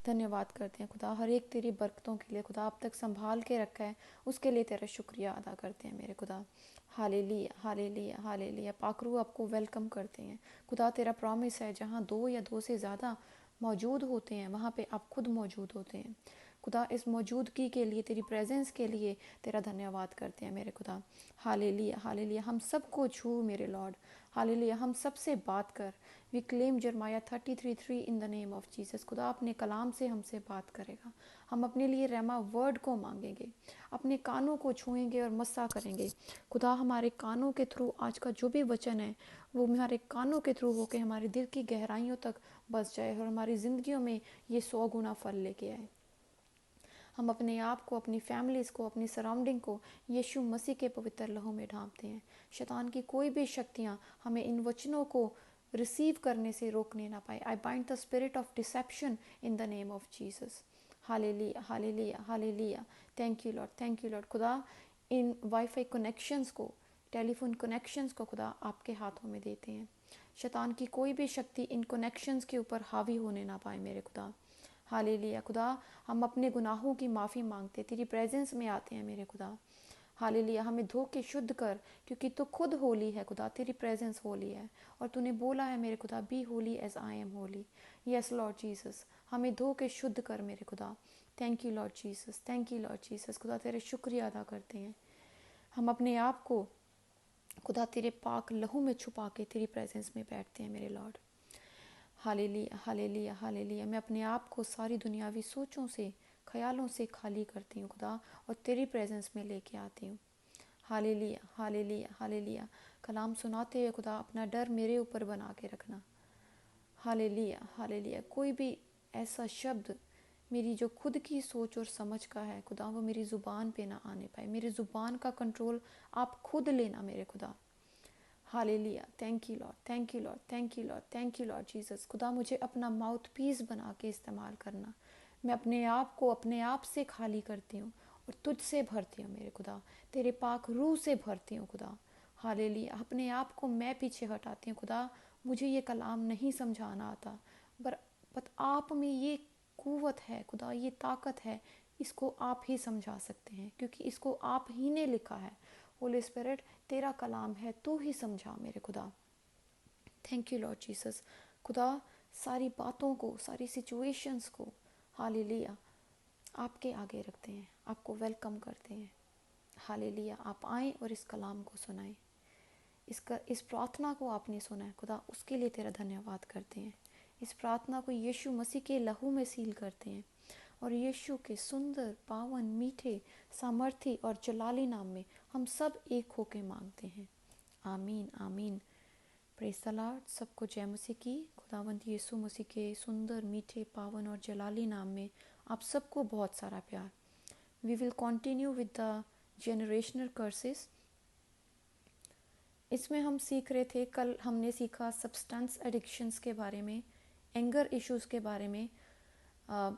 धन्यवाद करते हैं खुदा हर एक तेरी बरकतों के लिए खुदा, अब तक संभाल के रखा है उसके लिए तेरा शुक्रिया अदा करते हैं मेरे खुदा। Hallelujah hallelujah hallelujah. पाकरू आपको वेलकम करते हैं खुदा। तेरा प्रॉमिस है जहाँ दो या दो से ज़्यादा मौजूद होते हैं वहाँ पे आप खुद मौजूद होते हैं खुदा। इस मौजूदगी के लिए, तेरी प्रेजेंस के लिए तेरा धन्यवाद करते हैं मेरे खुदा। Hallelujah hallelujah. हम सबको छू मेरे लॉर्ड। हालेलुया। हम सबसे बात कर। वी क्लेम जरमाया 33:3 in the name of Jesus. खुदा अपने कलाम से हमसे बात करेगा। हम अपने लिए रहमा वर्ड को मांगेंगे, अपने कानों को छुएंगे और मस्सा करेंगे खुदा। हमारे कानों के थ्रू आज का जो भी वचन है वो हमारे कानों के थ्रू होके हमारे दिल की गहराइयों तक बस जाए और हमारी ज़िंदगियों में ये 100 गुना फल लेके आए। हम अपने आप को, अपनी फैमिलीज़ को, अपनी सराउंडिंग को यीशु मसीह के पवित्र लहू में ढांपते हैं। शैतान की कोई भी शक्तियाँ हमें इन वचनों को रिसीव करने से रोकने ना पाए। I bind the spirit of deception in the name of Jesus. Hallelujah hallelujah hallelujah. Thank you Lord, thank you Lord. खुदा इन वाईफाई कनेक्शंस को, टेलीफोन कनेक्शंस को खुदा आपके हाथों में देते हैं। शैतान की कोई भी शक्ति इन कनेक्शंस के ऊपर हावी होने ना पाए मेरे खुदा। हालेलुया खुदा। हम अपने गुनाहों की माफ़ी मांगते तेरी प्रेजेंस में आते हैं मेरे खुदा। हालेलुया। हमें धो के शुद्ध कर, क्योंकि तू खुद होली है खुदा, तेरी प्रेजेंस होली है और तूने बोला है मेरे खुदा, be holy as I am holy. Yes Lord Jesus, हमें धो के शुद्ध कर मेरे खुदा। Thank you Lord Jesus, thank you Lord Jesus. खुदा तेरे शुक्रिया अदा करते हैं। हम अपने आप को खुदा तेरे पाक लहू में छुपा के तेरी प्रेजेंस में बैठते हैं मेरे लॉर्ड। Hallelujah hallelujah hallelujah. मैं अपने आप को सारी दुनियावी सोचों से, ख्यालों से खाली करती हूँ खुदा और तेरी प्रेजेंस में लेके आती हूँ। Hallelujah hallelujah hallelujah. कलाम सुनाते हुए खुदा अपना डर मेरे ऊपर बना के रखना। Hallelujah hallelujah. कोई भी ऐसा शब्द मेरी जो खुद की सोच और समझ का है खुदा, वो मेरी ज़ुबान पे ना आने पाए। मेरी ज़ुबान का कंट्रोल आप खुद लेना मेरे खुदा। Hallelujah. Thank you Lord, thank you Lord, thank you Lord, thank you Lord Jesus. खुदा मुझे अपना माउथ पीस बना के इस्तेमाल करना। मैं अपने आप को अपने आप से खाली करती हूँ और तुझसे भरती हूँ मेरे खुदा। तेरे पाक रूह से भरती हूँ खुदा। हालेलुया। अपने आप को मैं पीछे हटाती हूँ खुदा। मुझे ये कलाम नहीं समझाना आता, पर आप में ये कुव्वत है खुदा, ये ताकत है, इसको आप ही समझा सकते हैं क्योंकि इसको आप ही ने लिखा है। होली स्पिरिट, तेरा कलाम है, तू ही समझा मेरे खुदा। Thank you Lord Jesus. खुदा सारी बातों को, सारी सिचुएशंस को हालेलुया आपके आगे रखते हैं, आपको वेलकम करते हैं। हालेलुया। आप आएँ और इस कलाम को सुनाएं। इस प्रार्थना को आपने सुना है खुदा, उसके लिए तेरा धन्यवाद करते हैं। इस प्रार्थना को यीशु मसीह के लहू में सील करते हैं और यीशु के सुंदर, पावन, मीठे, सामर्थी और जलाली नाम में हम सब एक होके मांगते हैं। आमीन आमीन। Praise the Lord. सबको जय मसीह की। खुदावंद यीशु मसीह के सुंदर, मीठे, पावन और जलाली नाम में आप सबको बहुत सारा प्यार। We will continue with the generational curses. इसमें हम सीख रहे थे, कल हमने सीखा सब्सटेंस एडिक्शंस के बारे में, एंगर इश्यूज़ के बारे में।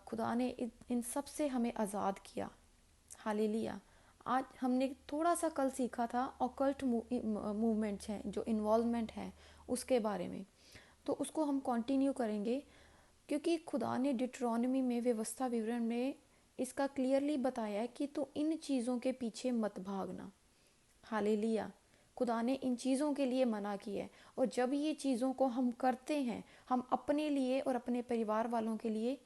खुदा ने इन सब से हमें आज़ाद किया। हालेलुया। आज हमने थोड़ा सा कल सीखा था ऑकल्ट मूवमेंट्स हैं, जो इन्वॉल्वमेंट है उसके बारे में, तो उसको हम कंटिन्यू करेंगे क्योंकि खुदा ने डिट्रॉनमी में, व्यवस्था विवरण में इसका क्लियरली बताया है कि तो इन चीज़ों के पीछे मत भागना। हालेलुया। खुदा ने इन चीज़ों के लिए मना किया है और जब ये चीज़ों को हम करते हैं, हम अपने लिए और अपने परिवार वालों के लिए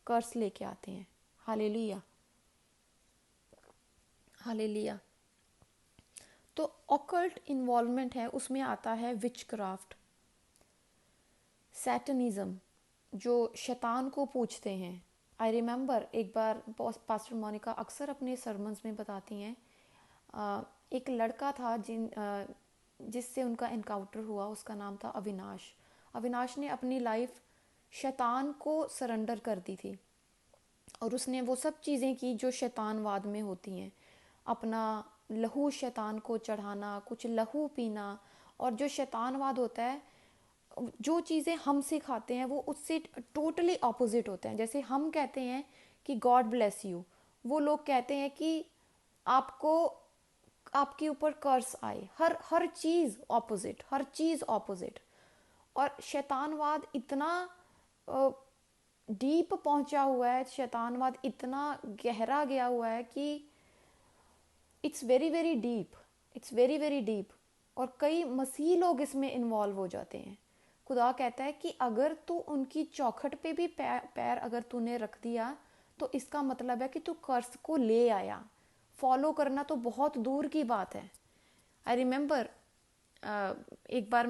कर्ज लेके आते हैं। Hallelujah hallelujah. तो ऑकल्ट इन्वॉल्वमेंट है, उसमें आता है विच क्राफ्ट, सैटनिज्म, जो शैतान को पूछते हैं। आई रिमेंबर एक बार पास्टर मोनिका अक्सर अपने सरमन्स में बताती हैं, एक लड़का था जिससे उनका इनकाउंटर हुआ, उसका नाम था अविनाश। अविनाश ने अपनी लाइफ शैतान को सरेंडर कर दी थी और उसने वो सब चीज़ें की जो शैतानवाद में होती हैं। अपना लहू शैतान को चढ़ाना, कुछ लहू पीना, और जो शैतानवाद होता है, जो चीज़ें हम सिखाते हैं वो उससे टोटली ऑपोजिट होते हैं। जैसे हम कहते हैं कि गॉड ब्लेस यू, वो लोग कहते हैं कि आपको, आपके ऊपर कर्स आए। हर हर चीज़ ऑपोजिट, हर चीज़ ऑपोजिट। और शैतानवाद इतना डीप पहुंचा हुआ है, शैतानवाद इतना गहरा गया हुआ है कि it's very very deep, it's very very deep. और कई मसीह लोग इसमें इन्वॉल्व हो जाते हैं। खुदा कहता है कि अगर तू उनकी चौखट पे भी पैर अगर तूने रख दिया तो इसका मतलब है कि तू कर्स को ले आया। फॉलो करना तो बहुत दूर की बात है। आई रिमेंबर एक बार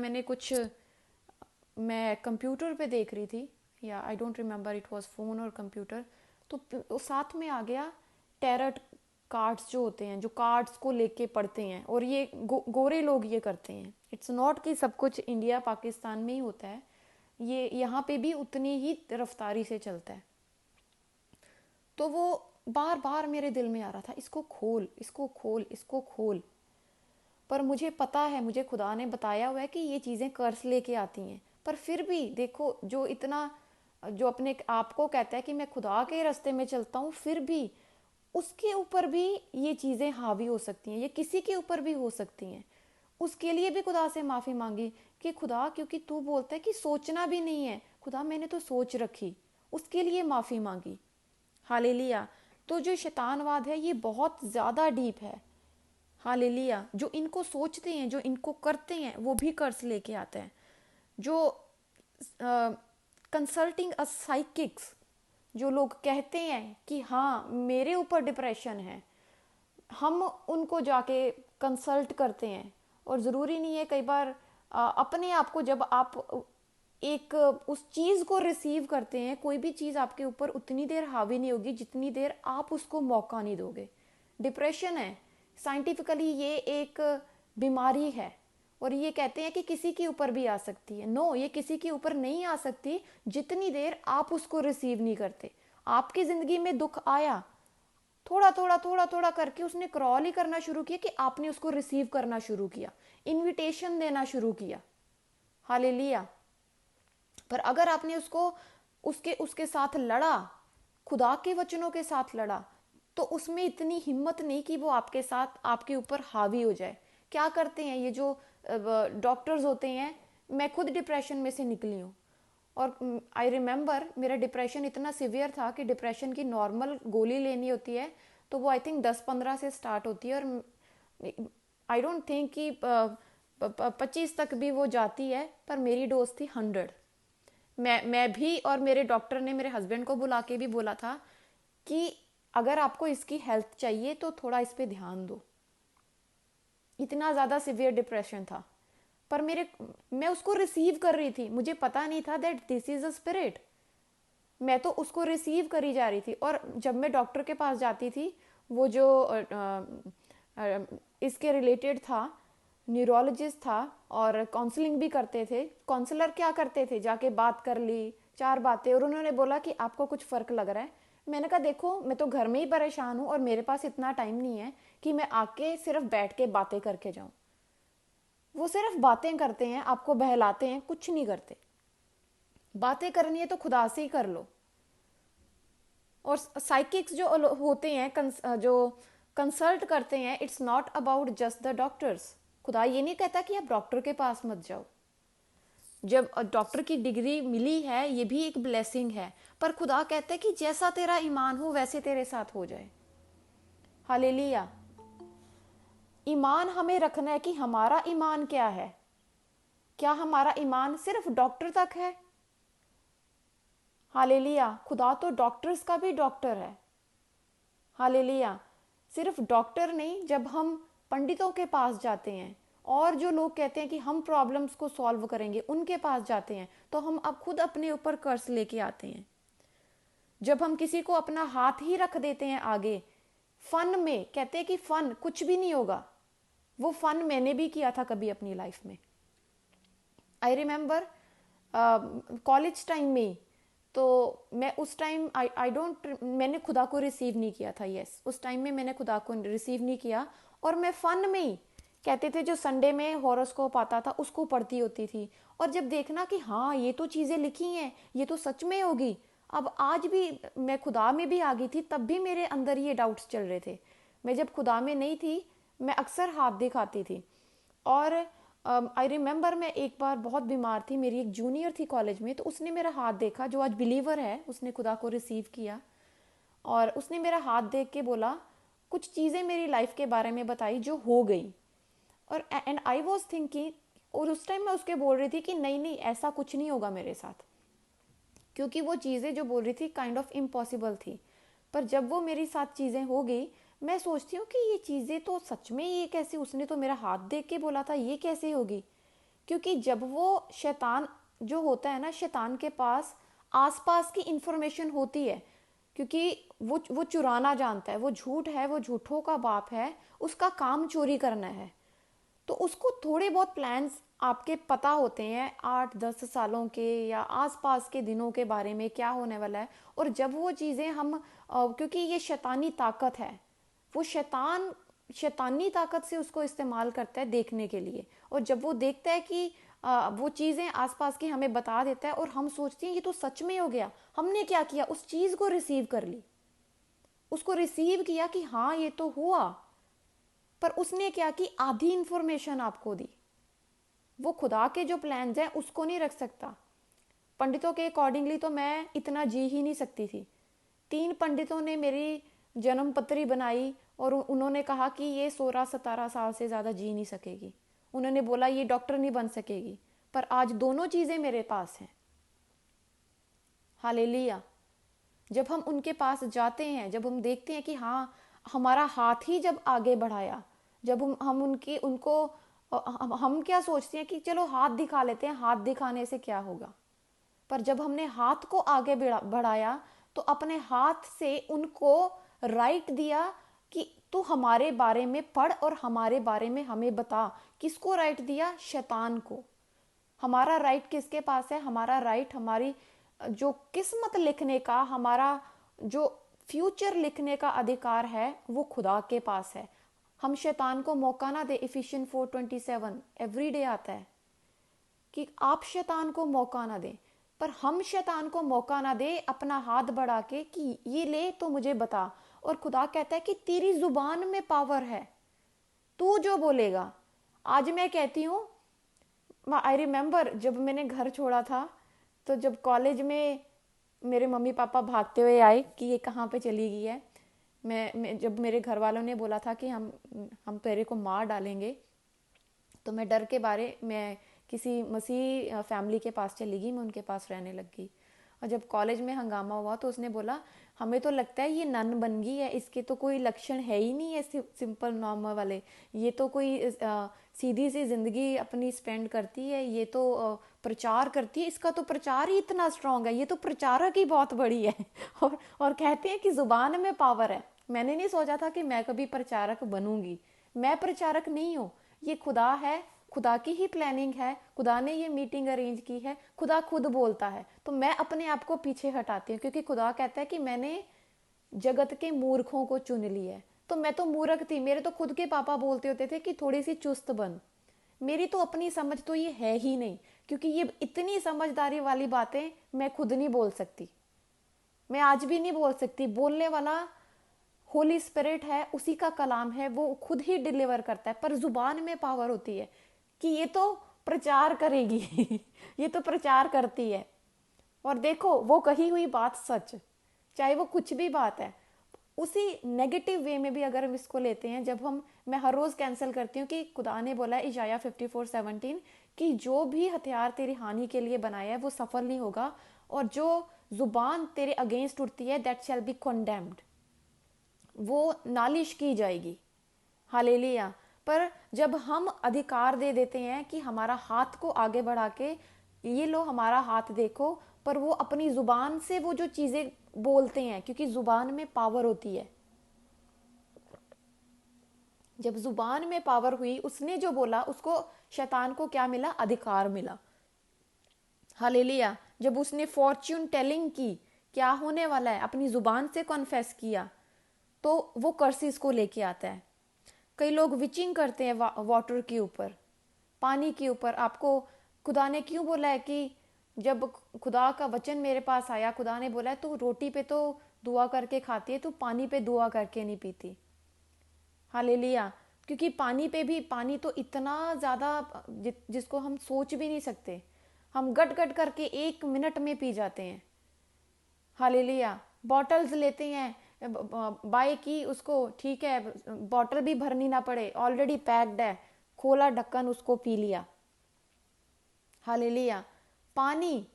मैं कंप्यूटर पे देख रही थी, या I don't remember it was phone और कंप्यूटर, तो साथ में आ गया टैरट कार्ड्स जो होते हैं, जो कार्ड्स को लेके पढ़ते हैं, और ये गोरे लोग ये करते हैं। इट्स नॉट कि सब कुछ इंडिया पाकिस्तान में ही होता है, ये यहाँ पे भी उतनी ही रफ्तारी से चलता है। तो वो बार बार मेरे दिल में आ रहा था, इसको खोल, इसको खोल, इसको खोल। पर मुझे पता है, मुझे खुदा ने बताया हुआ है कि ये चीज़ें कर्ज लेके आती हैं। पर फिर भी देखो, जो अपने आप को कहता है कि मैं खुदा के रास्ते में चलता हूँ, फिर भी उसके ऊपर भी ये चीज़ें हावी हो सकती हैं, ये किसी के ऊपर भी हो सकती हैं। उसके लिए भी खुदा से माफ़ी मांगी कि खुदा, क्योंकि तू बोलता है कि सोचना भी नहीं है, खुदा मैंने तो सोच रखी, उसके लिए माफ़ी मांगी। हालेलुया। तो जो शैतानवाद है ये बहुत ज़्यादा डीप है। हालेलुया। जो इनको सोचते हैं, जो इनको करते हैं, वो भी कर्ज लेके आते हैं। जो कंसल्टिंग अ साइकिक्स, जो लोग कहते हैं कि हाँ मेरे ऊपर डिप्रेशन है, हम उनको जाके कंसल्ट करते हैं। और ज़रूरी नहीं है, कई बार अपने आप को, जब आप एक उस चीज़ को रिसीव करते हैं, कोई भी चीज़ आपके ऊपर उतनी देर हावी नहीं होगी जितनी देर आप उसको मौका नहीं दोगे। डिप्रेशन है, साइंटिफिकली ये एक बीमारी है, और ये कहते हैं कि किसी के ऊपर भी आ सकती है। नो, ये किसी के ऊपर नहीं आ सकती जितनी देर आप उसको रिसीव नहीं करते। आपकी ज़िंदगी में दुख आया, थोड़ा थोड़ा थोड़ा थोड़ा करके उसने क्रॉल ही करना शुरू किया कि आपने उसको रिसीव करना शुरू किया, इनविटेशन देना शुरू किया। हालेलुया। पर अगर आपने उसको उसके उसके साथ लड़ा, खुदा के वचनों के साथ लड़ा, तो उसमें इतनी हिम्मत नहीं कि वो आपके साथ, आपके ऊपर हावी हो जाए। क्या करते हैं ये जो डॉक्टर्स होते हैं, मैं खुद डिप्रेशन में से निकली हूँ, और आई रिमेंबर मेरा डिप्रेशन इतना सिवियर था कि डिप्रेशन की नॉर्मल गोली लेनी होती है तो वो आई थिंक 10-15 से स्टार्ट होती है, और आई डोंट थिंक कि 25 तक भी वो जाती है, पर मेरी डोज थी 100। मैं भी, और मेरे डॉक्टर ने मेरे हस्बैंड को बुला के भी बोला था कि अगर आपको इसकी हेल्थ चाहिए तो थोड़ा इस पे ध्यान दो। इतना ज़्यादा सिवियर डिप्रेशन था। पर मैं उसको रिसीव कर रही थी, मुझे पता नहीं था that this is a spirit. मैं तो उसको रिसीव करी जा रही थी। और जब मैं डॉक्टर के पास जाती थी, वो जो इसके रिलेटेड था, न्यूरोलॉजिस्ट था, और काउंसलिंग भी करते थे। काउंसलर क्या करते थे, जाके बात कर ली, 4 बातें, और उन्होंने बोला कि आपको कुछ फ़र्क लग रहा है। मैंने कहा देखो, मैं तो घर में ही परेशान हूँ और मेरे पास इतना टाइम नहीं है कि मैं आके सिर्फ बैठ के बातें करके जाऊँ। वो सिर्फ बातें करते हैं, आपको बहलाते हैं, कुछ नहीं करते। बातें करनी है तो खुदा से ही कर लो। और साइकिक्स जो होते हैं, जो कंसल्ट करते हैं, it's not about just the doctors. खुदा ये नहीं कहता कि आप डॉक्टर के पास मत जाओ। जब डॉक्टर की डिग्री मिली है, ये भी एक ब्लेसिंग है, पर खुदा कहता है कि जैसा तेरा ईमान हो वैसे तेरे साथ हो जाए। हालेलुया। ईमान हमें रखना है कि हमारा ईमान क्या है। क्या हमारा ईमान सिर्फ डॉक्टर तक है? हालेलुया। खुदा तो डॉक्टर्स का भी डॉक्टर है। हालेलुया। सिर्फ डॉक्टर नहीं, जब हम पंडितों के पास जाते हैं और जो लोग कहते हैं कि हम प्रॉब्लम्स को सॉल्व करेंगे, उनके पास जाते हैं, तो हम अब खुद अपने ऊपर कर्ज लेके आते हैं। जब हम किसी को अपना हाथ ही रख देते हैं आगे, फन में, कहते हैं कि फन कुछ भी नहीं होगा, वो फन मैंने भी किया था कभी अपनी लाइफ में। आई रिमेंबर कॉलेज टाइम में, तो मैं उस टाइम आई डोंट, मैंने खुदा को रिसीव नहीं किया था। यस, उस टाइम में मैंने खुदा को रिसीव नहीं किया, और मैं फन में ही, कहते थे जो संडे में हॉरोस्कोप आता था उसको पढ़ती होती थी। और जब देखना कि हाँ ये तो चीज़ें लिखी हैं, ये तो सच में होगी। अब आज भी मैं खुदा में भी आ गई थी, तब भी मेरे अंदर ये डाउट्स चल रहे थे। मैं जब खुदा में नहीं थी, मैं अक्सर हाथ दिखाती थी। और आई रिमेंबर मैं एक बार बहुत बीमार थी, मेरी एक जूनियर थी कॉलेज में, तो उसने मेरा हाथ देखा, जो आज बिलीवर है, उसने खुदा को रिसीव किया, और उसने मेरा हाथ देख के बोला, कुछ चीज़ें मेरी लाइफ के बारे में बताई जो हो गई। और एंड आई वॉज थिंकिंग, और उस टाइम मैं उसके बोल रही थी कि नहीं नहीं ऐसा कुछ नहीं होगा मेरे साथ, क्योंकि वो चीज़ें जो बोल रही थी काइंड ऑफ इम्पॉसिबल थी। पर जब वो मेरी साथ चीज़ें हो गई, मैं सोचती हूँ कि ये चीज़ें तो सच में, ये कैसे, उसने तो मेरा हाथ देख के बोला था, ये कैसे होगी। क्योंकि जब वो शैतान जो होता है ना, शैतान के पास आसपास की इंफॉर्मेशन होती है, क्योंकि वो चुराना जानता है, वो झूठ है, वो झूठों का बाप है, उसका काम चोरी करना है। तो उसको थोड़े बहुत प्लान्स आपके पता होते हैं 8-10 सालों के या आसपास के दिनों के बारे में, क्या होने वाला है। और जब वो चीज़ें हम क्योंकि ये शैतानी ताकत है, वो शैतानी ताकत से उसको इस्तेमाल करता है देखने के लिए। और जब वो देखता है कि वो चीज़ें आसपास की हमें बता देता है, और हम सोचते हैं ये तो सच में हो गया, हमने क्या किया, उस चीज़ को रिसीव कर ली, उसको रिसीव किया कि हाँ ये तो हुआ। पर उसने क्या की, आधी इंफॉर्मेशन आपको दी। वो खुदा के जो प्लान्स हैं उसको नहीं रख सकता। पंडितों के अकॉर्डिंगली तो मैं इतना जी ही नहीं सकती थी। 3 पंडितों ने मेरी जन्म पत्री बनाई, और उन्होंने कहा कि ये 16-17 साल से ज़्यादा जी नहीं सकेगी। उन्होंने बोला ये डॉक्टर नहीं बन सकेगी। पर आज दोनों चीज़ें मेरे पास हैं। हालेलुया। जब हम उनके पास जाते हैं, जब हम देखते हैं कि हाँ, हमारा हाथ ही जब आगे बढ़ाया, जब हम उनकी उनको हम क्या सोचते हैं कि चलो हाथ दिखा लेते हैं, हाथ दिखाने से क्या होगा। पर जब हमने हाथ को आगे बढ़ाया, तो अपने हाथ से उनको राइट दिया कि तू हमारे बारे में पढ़ और हमारे बारे में हमें बता। किसको राइट दिया? शैतान को। हमारा राइट किसके पास है? हमारा राइट, हमारी जो किस्मत लिखने का, हमारा जो फ्यूचर लिखने का अधिकार है, वो खुदा के पास है। हम शैतान को मौका ना दे। इफिशियन 4:27 एवरी डे आता है कि आप शैतान को मौका ना दें। पर हम शैतान को मौका ना दे अपना हाथ बढ़ा के कि ये ले तो मुझे बता। और खुदा कहता है कि तेरी जुबान में पावर है, तू जो बोलेगा। आज मैं कहती हूँ, आई रिमेम्बर जब मैंने घर छोड़ा था, तो जब कॉलेज में मेरे मम्मी पापा भागते हुए आए कि ये कहाँ पे चली गई है, जब मेरे घर वालों ने बोला था कि हम तेरे को मार डालेंगे, तो मैं डर के बारे मैं किसी मसीह फैमिली के पास चली गई, मैं उनके पास रहने लग गई। और जब कॉलेज में हंगामा हुआ, तो उसने बोला हमें तो लगता है ये नन बन गई है, इसके तो कोई लक्षण है ही नहीं है सिंपल नॉर्मल वाले, ये तो कोई सीधी सी जिंदगी अपनी स्पेंड करती है, ये तो प्रचार करती है, इसका तो प्रचार ही इतना स्ट्रांग है, ये तो प्रचारक ही बहुत बड़ी है। और कहते हैं कि जुबान में पावर है। मैंने नहीं सोचा था कि मैं कभी प्रचारक बनूंगी। मैं प्रचारक नहीं हूँ, ये खुदा है, खुदा की ही प्लानिंग है, खुदा ने ये मीटिंग अरेंज की है, खुदा खुद बोलता है। तो मैं अपने आप को पीछे हटाती हूँ, क्योंकि खुदा कहता है कि मैंने जगत के मूर्खों को चुन लिया है। तो मैं तो मूर्ख थी, मेरे तो खुद के पापा बोलते होते थे कि थोड़ी सी चुस्त बन। मेरी तो अपनी समझ तो ये है ही नहीं, क्योंकि ये इतनी समझदारी वाली बातें मैं खुद नहीं बोल सकती, मैं आज भी नहीं बोल सकती। बोलने वाला होली स्पिरिट है, उसी का कलाम है, वो खुद ही डिलीवर करता है। पर जुबान में पावर होती है कि ये तो प्रचार करेगी। ये तो प्रचार करती है। और देखो वो कही हुई बात सच, चाहे वो कुछ भी बात है। उसी नेगेटिव वे में भी अगर हम इसको लेते हैं, जब हम, मैं हर रोज कैंसिल करती हूँ कि खुदा ने बोला इशाया 54:17 कि जो भी हथियार तेरी हानि के लिए बनाया है वो सफल नहीं होगा, और जो जुबान तेरे अगेंस्ट उठती है दैट शैल बी कंडेम्ड, वो नालिश की जाएगी। हालेलुया। पर जब हम अधिकार दे देते हैं कि हमारा हाथ को आगे बढ़ा के ये लो हमारा हाथ देखो, पर वो अपनी जुबान से वो जो चीजें बोलते हैं, क्योंकि जुबान में पावर होती है। जब जुबान में पावर हुई, उसने जो बोला उसको, शैतान को क्या मिला? अधिकार मिला। हालेलुया। जब उसने फॉर्च्यून टेलिंग की, क्या होने वाला है, अपनी जुबान से कॉन्फेस किया, तो वो कर्सिस को लेके आता है। कई लोग विचिंग करते हैं वाटर के ऊपर, पानी के ऊपर। आपको खुदा ने क्यों बोला है कि जब खुदा का वचन मेरे पास आया, खुदा ने बोला है तू रोटी पे तो दुआ करके खाती है, तू पानी पे दुआ करके नहीं पीती। हालेलुया। क्योंकि पानी पे भी, पानी तो इतना ज़्यादा जिसको हम सोच भी नहीं सकते, हम गट गट करके 1 मिनट में पी जाते हैं। हालेलुया। बॉटल्स लेते हैं, बाय की उसको, ठीक है, बॉटल भी भरनी ना पड़े, ऑलरेडी पैक्ड है, खोला ढक्कन, उसको पी लिया। हालेलुया। पानी,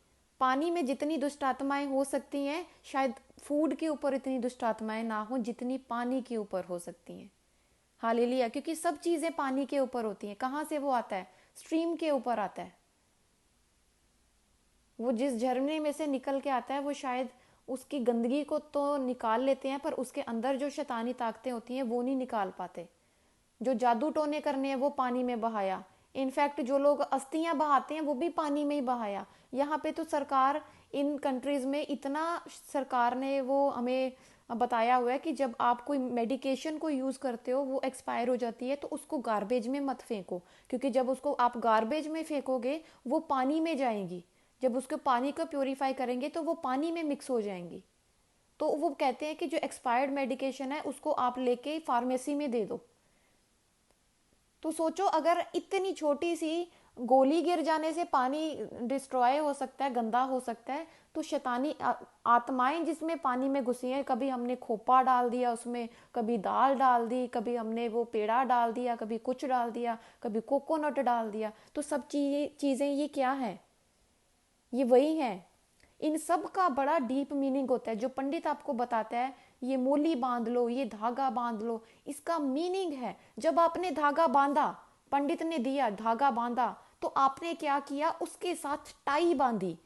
पानी में जितनी दुष्ट आत्माएं हो सकती हैं, शायद फूड के ऊपर इतनी दुष्ट आत्माएं ना हो जितनी पानी के ऊपर हो सकती हैं। हालेलुया। क्योंकि सब चीजें पानी के ऊपर होती हैं। कहाँ से वो आता है? स्ट्रीम के ऊपर आता है। वो जिस झरने में से निकल के आता है, वो शायद उसकी गंदगी को तो निकाल लेते हैं, पर उसके अंदर जो शैतानी ताकतें होती हैं वो नहीं निकाल पाते। जो जादू टोने करने हैं वो पानी में बहाया। इनफैक्ट जो लोग अस्थियां बहाते हैं वो भी पानी में ही बहाया। यहाँ पे तो सरकार, इन कंट्रीज में इतना, सरकार ने वो हमें बताया हुआ है कि जब आप कोई मेडिकेशन को यूज करते हो, वो एक्सपायर हो जाती है, तो उसको गार्बेज में मत फेंको, क्योंकि जब उसको आप गार्बेज में फेंकोगे वो पानी में जाएंगी। जब उसके पानी को प्योरीफाई करेंगे तो वो पानी में मिक्स हो जाएंगी। तो वो कहते हैं कि जो एक्सपायर्ड मेडिकेशन है उसको आप लेके फार्मेसी में दे दो। तो सोचो, अगर इतनी छोटी सी गोली गिर जाने से पानी डिस्ट्रॉय हो सकता है, गंदा हो सकता है, तो शैतानी आत्माएं जिसमें पानी में घुसी हैं, कभी हमने खोपा डाल दिया उसमें, कभी दाल डाल दी, कभी हमने वो पेड़ा डाल दिया, कभी कुछ डाल दिया, कभी कोकोनट डाल दिया, तो सब चीजें ये क्या है? ये वही है। इन सब का बड़ा डीप मीनिंग होता है। जो पंडित आपको बताता है, ये मोली बांध लो, ये धागा बांध लो, इसका मीनिंग है, जब आपने धागा बांधा, पंडित ने दिया धागा बांधा, तो आपने क्या किया? उसके साथ टाई बांधी।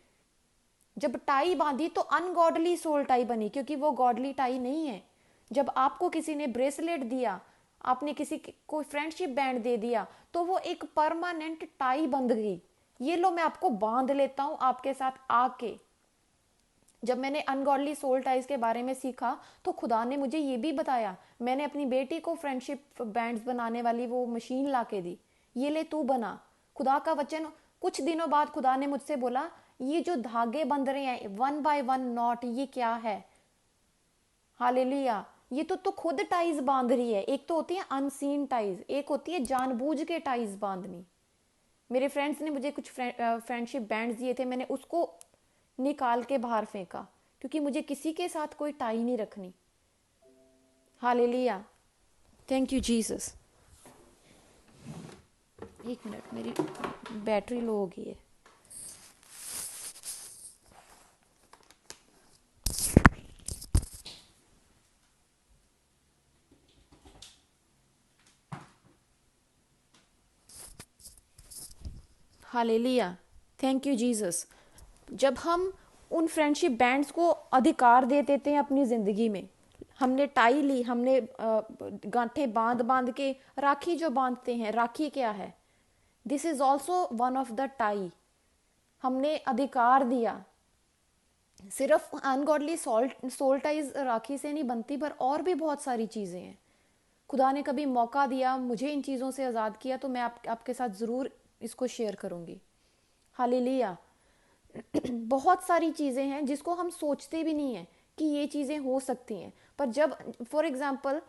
जब टाई बांधी तो अनगॉडली सोल टाई बनी, क्योंकि वो गॉडली टाई नहीं है। जब आपको किसी ने ब्रेसलेट दिया, आपने किसी को फ्रेंडशिप बैंड दे दिया, तो वो एक परमानेंट टाई बंध गई। ये लो, मैं आपको बांध लेता हूं आपके साथ आके। जब मैंने अनगॉडली सोल टाइज के बारे में सीखा, तो खुदा ने मुझे ये भी बताया। मैंने अपनी बेटी को फ्रेंडशिप बैंड्स बनाने वाली वो मशीन ला के दी, ये ले तू बना। खुदा का वचन, कुछ दिनों बाद खुदा ने मुझसे बोला, ये जो धागे बंध रहे हैं 1 by 1 नॉट, ये क्या है? हालेलुया। ये तो खुद टाइज बांध रही है। एक तो होती है अनसीन टाइज, एक होती है जानबूझ के टाइज बांधनी। मेरे फ्रेंड्स ने मुझे कुछ फ्रेंडशिप बैंड्स दिए थे, मैंने उसको निकाल के बाहर फेंका, क्योंकि मुझे किसी के साथ कोई टाई नहीं रखनी। हालेलुया। Thank you Jesus. एक मिनट, मेरी बैटरी लो हो गई है। हालेलुया। Thank you Jesus. जब हम उन फ्रेंडशिप बैंड्स को अधिकार दे देते हैं अपनी ज़िंदगी में, हमने टाई ली, हमने गांठें बांध बांध के, राखी जो बांधते हैं, राखी क्या है? This is also one of the tie. हमने अधिकार दिया। सिर्फ अनगॉडली सोल टाइज राखी से नहीं बनती, पर और भी बहुत सारी चीज़ें हैं। खुदा ने कभी मौका दिया, मुझे इन चीज़ों से आज़ाद किया, तो मैं आपके साथ ज़रूर इसको शेयर करूँगी। हालेलुया। बहुत सारी चीज़ें हैं जिसको हम सोचते भी नहीं हैं कि ये चीज़ें हो सकती हैं, पर जब, फॉर एग्जांपल,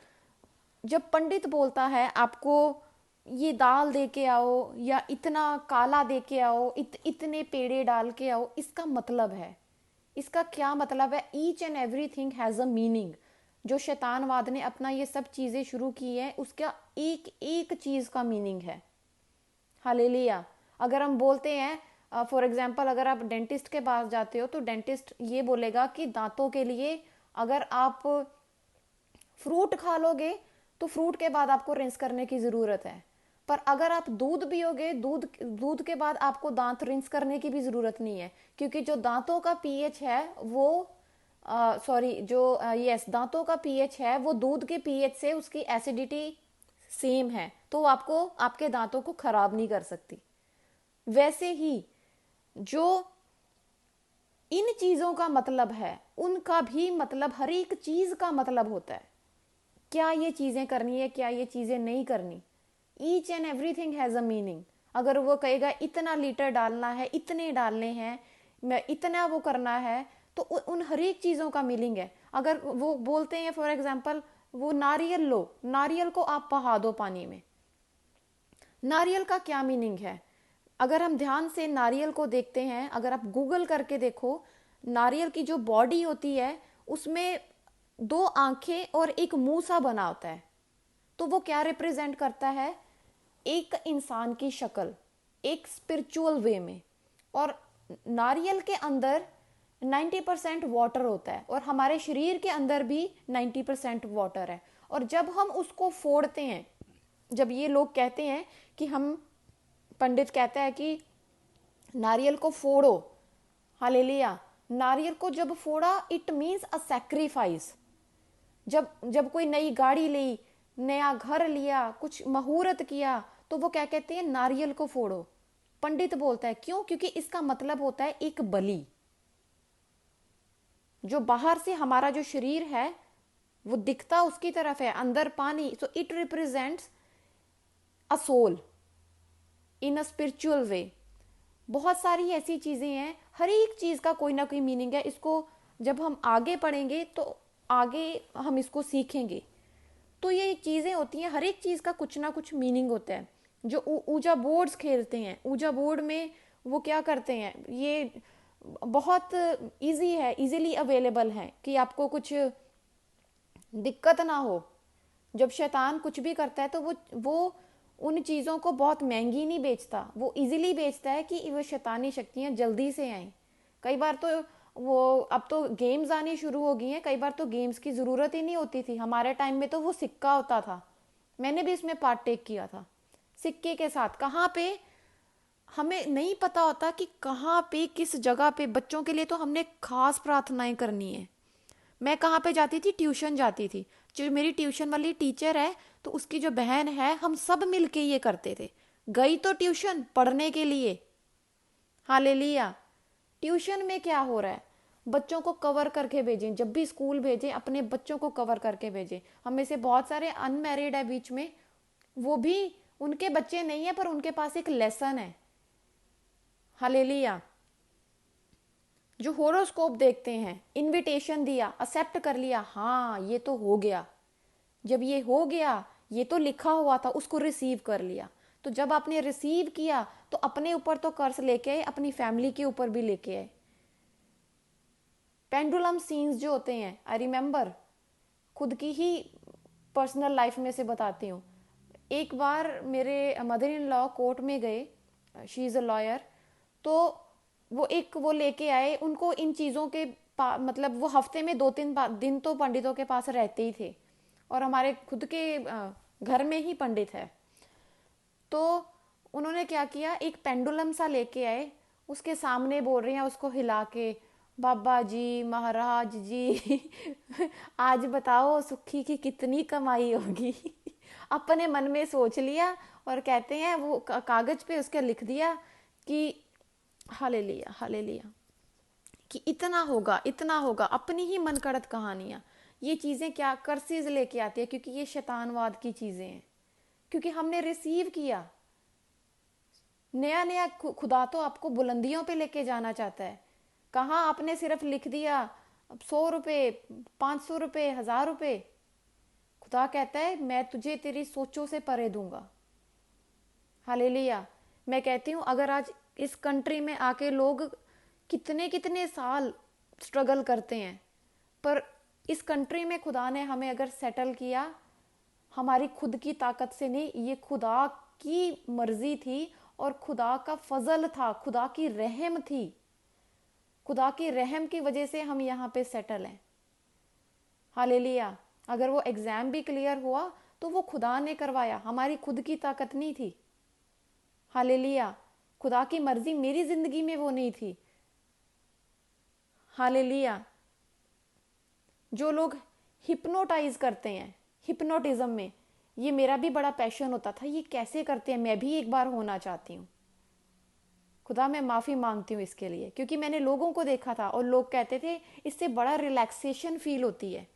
जब पंडित बोलता है आपको ये दाल दे के आओ, या इतना काला दे के आओ, इतने पेड़े डाल के आओ, इसका मतलब है, इसका क्या मतलब है? Each and everything has a meaning. जो शैतानवाद ने अपना ये सब चीज़ें शुरू की है, उसका एक एक चीज़ का मीनिंग है। हालेलुया। अगर हम बोलते हैं, फॉर एग्जांपल, अगर आप डेंटिस्ट के पास जाते हो, तो डेंटिस्ट ये बोलेगा कि दांतों के लिए अगर आप फ्रूट खा लोगे तो फ्रूट के बाद आपको रिंस करने की ज़रूरत है। पर अगर आप दूध पियोगे, दूध के बाद आपको दांत रिंस करने की भी ज़रूरत नहीं है, क्योंकि जो दांतों का पीएच है वो, सॉरी, जो यस, दांतों का पीएच है वो दूध के पीएच से, उसकी एसिडिटी सेम है, तो आपको आपके दांतों को खराब नहीं कर सकती। वैसे ही जो इन चीजों का मतलब है, उनका भी मतलब, हर एक चीज का मतलब होता है। क्या ये चीजें करनी है, क्या ये चीजें नहीं करनी? Each and everything has a meaning. अगर वो कहेगा इतना लीटर डालना है, इतने डालने हैं, मैं इतना वो करना है, तो उन हर एक चीजों का मीनिंग है। अगर वो बोलते हैं, फॉर एग्जाम्पल, वो नारियल लो, नारियल को आप बहा दो पानी में, नारियल का क्या मीनिंग है? अगर हम ध्यान से नारियल को देखते हैं, अगर आप गूगल करके देखो, नारियल की जो बॉडी होती है उसमें दो आंखें और एक मुंह सा बना होता है। तो वो क्या रिप्रेजेंट करता है? एक इंसान की शक्ल, एक स्पिरिचुअल वे में। और नारियल के अंदर 90% वाटर होता है और हमारे शरीर के अंदर भी 90% वाटर है। और जब हम उसको फोड़ते हैं, जब ये लोग कहते हैं कि हम, पंडित कहता है कि नारियल को फोड़ो, हालेलुया, नारियल को जब फोड़ा इट मीन्स अ सैक्रिफाइस। जब जब कोई नई गाड़ी ली, नया घर लिया, कुछ मुहूर्त किया, तो वो क्या कहते हैं? नारियल को फोड़ो। पंडित बोलता है क्यों? क्योंकि इसका मतलब होता है एक बलि। जो बाहर से हमारा जो शरीर है वो दिखता उसकी तरफ है, अंदर पानी, so it represents a soul in a spiritual way. बहुत सारी ऐसी चीजें हैं, हर एक चीज का कोई ना कोई मीनिंग है। इसको जब हम आगे पढ़ेंगे तो आगे हम इसको सीखेंगे। तो ये चीजें होती हैं, हर एक चीज का कुछ ना कुछ मीनिंग होता है। जो ऊजा बोर्ड्स खेलते हैं, ऊजा बोर्ड में वो क्या करते हैं, ये बहुत इजी है, इजीली अवेलेबल है कि आपको कुछ दिक्कत ना हो। जब शैतान कुछ भी करता है तो वो उन चीज़ों को बहुत महंगी नहीं बेचता, वो इजीली बेचता है कि वो शैतानी शक्तियाँ जल्दी से आएं। कई बार तो वो, अब तो गेम्स आनी शुरू हो गई हैं, कई बार तो गेम्स की ज़रूरत ही नहीं होती थी। हमारे टाइम में तो वो सिक्का होता था, मैंने भी इसमें पार्टेक किया था। सिक्के के साथ कहाँ पे, हमें नहीं पता होता कि कहाँ पे किस जगह पे, बच्चों के लिए तो हमने खास प्रार्थनाएं करनी है। मैं कहाँ पे जाती थी? ट्यूशन जाती थी। जो मेरी ट्यूशन वाली टीचर है तो उसकी जो बहन है, हम सब मिलके ये करते थे। गई तो ट्यूशन पढ़ने के लिए, हालेलुया। ट्यूशन में क्या हो रहा है? बच्चों को कवर करके भेजें, जब भी स्कूल भेजें अपने बच्चों को कवर करके भेजें। हम में से बहुत सारे अनमैरिड है बीच में, वो भी, उनके बच्चे नहीं है पर उनके पास एक लेसन है, हालेलुया। जो होरोस्कोप देखते हैं, इनविटेशन दिया, एक्सेप्ट कर लिया, हाँ ये तो हो गया। जब ये हो गया, ये तो लिखा हुआ था, उसको रिसीव कर लिया। तो जब आपने रिसीव किया तो अपने ऊपर तो कर्ज लेके आए, अपनी फैमिली के ऊपर भी लेके आए। पेंडुलम सीन्स जो होते हैं, आई रिमेम्बर, खुद की ही पर्सनल लाइफ में से बताती हूँ। एक बार मेरे मदर इन लॉ कोर्ट में गए, शी इज़ अ लॉयर, तो वो एक वो लेके आए, उनको इन चीज़ों के मतलब वो हफ्ते में 2-3 दिन तो पंडितों के पास रहते ही थे, और हमारे खुद के घर में ही पंडित है। तो उन्होंने क्या किया, एक पेंडुलम सा लेके आए, उसके सामने बोल रहे हैं उसको हिला के, बाबा जी, महाराज जी आज बताओ सुखी की कितनी कमाई होगी अपने मन में सोच लिया, और कहते हैं वो कागज पे उसके लिख दिया कि हालेलुया हालेलुया, कि इतना होगा इतना होगा। अपनी ही मनगढ़ंत कहानियां, ये चीजें क्या कर्सेज लेके आती है, क्योंकि ये शैतानवाद की चीजें हैं, क्योंकि हमने रिसीव किया। नया नया खुदा तो आपको बुलंदियों पे लेके जाना चाहता है। कहाँ आपने सिर्फ लिख दिया 100 रुपये, 500 रुपये, 1000 रुपये। खुदा कहता है मैं तुझे तेरी सोचों से परे दूंगा, हालेलुया। मैं कहती हूँ अगर आज इस कंट्री में आके लोग कितने कितने साल स्ट्रगल करते हैं, पर इस कंट्री में खुदा ने हमें अगर सेटल किया, हमारी खुद की ताकत से नहीं, ये खुदा की मर्जी थी और खुदा का फजल था, खुदा की रहम थी। खुदा की रहम की वजह से हम यहाँ पे सेटल हैं, हालेलुया। अगर वो एग्जाम भी क्लियर हुआ तो वो खुदा ने करवाया, हमारी खुद की ताकत नहीं थी, हालेलुया। खुदा की मर्जी मेरी जिंदगी में वो नहीं थी, हालेलुया। जो लोग हिप्नोटाइज करते हैं, हिप्नोटिज्म में, ये मेरा भी बड़ा पैशन होता था, ये कैसे करते हैं, मैं भी एक बार होना चाहती हूँ। खुदा मैं माफ़ी मांगती हूँ इसके लिए, क्योंकि मैंने लोगों को देखा था और लोग कहते थे इससे बड़ा रिलैक्सेशन फील होती है।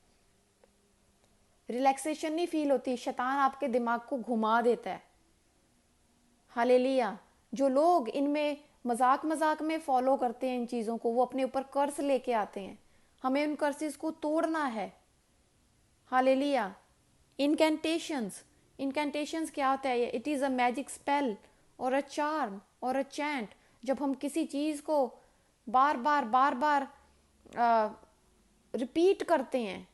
रिलैक्सेशन नहीं फील होती, शैतान आपके दिमाग को घुमा देता है, हालेलुया। जो लोग इनमें मजाक मजाक में फॉलो करते हैं इन चीज़ों को, वो अपने ऊपर कर्ज लेके आते हैं। हमें उन कर्सेस को तोड़ना है, हालेलुया। इनकेंटेशंस, इनकेंटेशंस क्या होता है? It is a magic spell और अ चार्म और अ चैंट। जब हम किसी चीज़ को बार बार रिपीट करते हैं,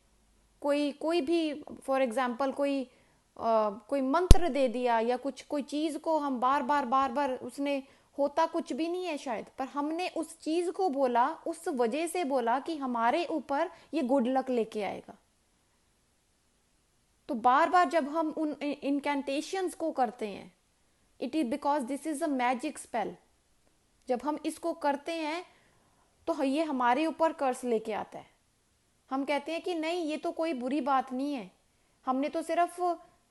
कोई कोई भी, फॉर एग्जांपल कोई मंत्र दे दिया या कुछ, कोई चीज़ को हम बार बार उसने, होता कुछ भी नहीं है शायद, पर हमने उस चीज़ को बोला, उस वजह से बोला कि हमारे ऊपर ये गुड लक लेके आएगा। तो बार बार जब हम उन इनकेंटेशंस को करते हैं, it is because this is a magic spell. जब हम इसको करते हैं तो ये हमारे ऊपर कर्स लेके आता है। हम कहते हैं कि नहीं, ये तो कोई बुरी बात नहीं है, हमने तो सिर्फ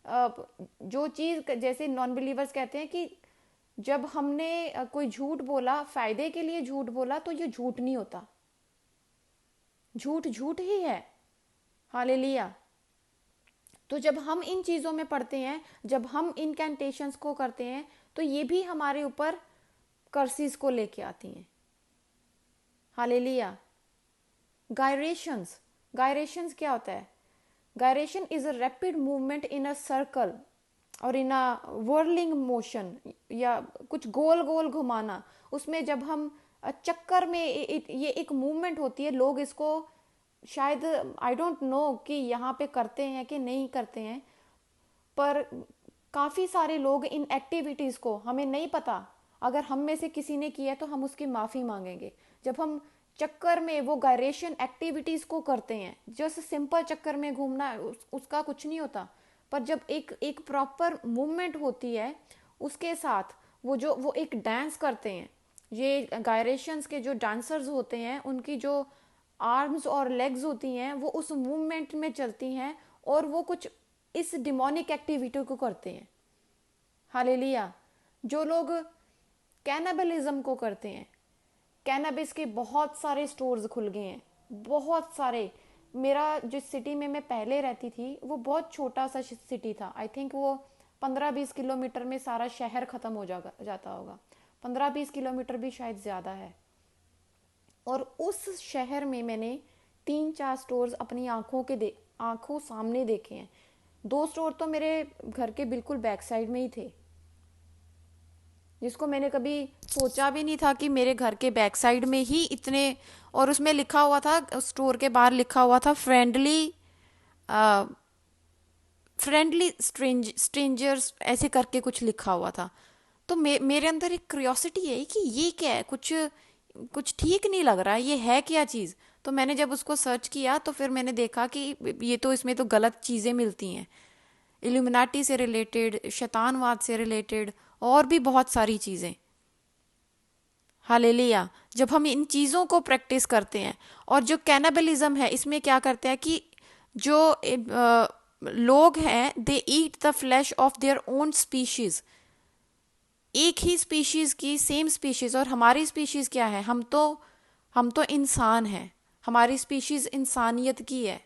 जो चीज़, जैसे नॉन बिलीवर्स कहते हैं कि जब हमने कोई झूठ बोला, फायदे के लिए झूठ बोला, तो ये झूठ नहीं होता, झूठ झूठ ही है। हालेलुया। तो जब हम इन चीज़ों में पढ़ते हैं, जब हम इनकेंटेशंस को करते हैं, तो ये भी हमारे ऊपर कर्सिस को लेके आती हैं। हालेलुया। गायरेशंस, गायरेशंस क्या होता है? Gyration is a rapid movement in a circle और इन अ व्हर्लिंग मोशन, या कुछ गोल गोल घुमाना। उसमें जब हम चक्कर में, ये एक मूवमेंट होती है। लोग इसको शायद, आई डोंट नो कि यहाँ पे करते हैं कि नहीं करते हैं, पर काफ़ी सारे लोग इन एक्टिविटीज़ को, हमें नहीं पता, अगर हम में से किसी ने किया है तो हम उसकी माफ़ी मांगेंगे। जब हम चक्कर में वो गायरेशन एक्टिविटीज़ को करते हैं, जस्ट सिंपल चक्कर में घूमना, उसका कुछ नहीं होता, पर जब एक एक प्रॉपर मूवमेंट होती है, उसके साथ वो एक डांस करते हैं। ये गायरेशंस के जो डांसर्स होते हैं, उनकी जो आर्म्स और लेग्स होती हैं, वो उस मूवमेंट में चलती हैं और वो कुछ इस डिमोनिक एक्टिविटी को करते हैं। हालेलुया। जो लोग कैनाबलिज्म को करते हैं, कैनाबिस के बहुत सारे स्टोर्स खुल गए हैं, बहुत सारे। मेरा जिस सिटी में मैं पहले रहती थी, वो बहुत छोटा सा सिटी था। आई थिंक वो 15-20 किलोमीटर में सारा शहर ख़त्म हो जाता होगा। 15-20 किलोमीटर भी शायद ज़्यादा है। और उस शहर में मैंने 3-4 स्टोर्स अपनी आंखों सामने देखे हैं। 2 स्टोर तो मेरे घर के बिल्कुल बैक साइड में ही थे, जिसको मैंने कभी सोचा भी नहीं था कि मेरे घर के बैक साइड में ही इतने। और उसमें लिखा हुआ था, स्टोर के बाहर लिखा हुआ था, फ्रेंडली स्ट्रेंजर्स, ऐसे करके कुछ लिखा हुआ था। तो मेरे अंदर एक क्यूरियोसिटी है कि ये क्या है, कुछ कुछ ठीक नहीं लग रहा है, ये है क्या चीज़। तो मैंने जब उसको सर्च किया तो फिर मैंने देखा कि ये तो, इसमें तो गलत चीज़ें मिलती हैं, इल्यूमिनाटी से रिलेटेड, शैतानवाद से रिलेटेड, और भी बहुत सारी चीज़ें। हालेलुया। जब हम इन चीज़ों को प्रैक्टिस करते हैं, और जो कैनाबलिज्म है, इसमें क्या करते हैं कि जो लोग हैं, they eat the flesh of their own species, एक ही स्पीशीज की, सेम स्पीशीज। और हमारी स्पीशीज क्या है? हम तो इंसान हैं, हमारी स्पीशीज इंसानियत की है,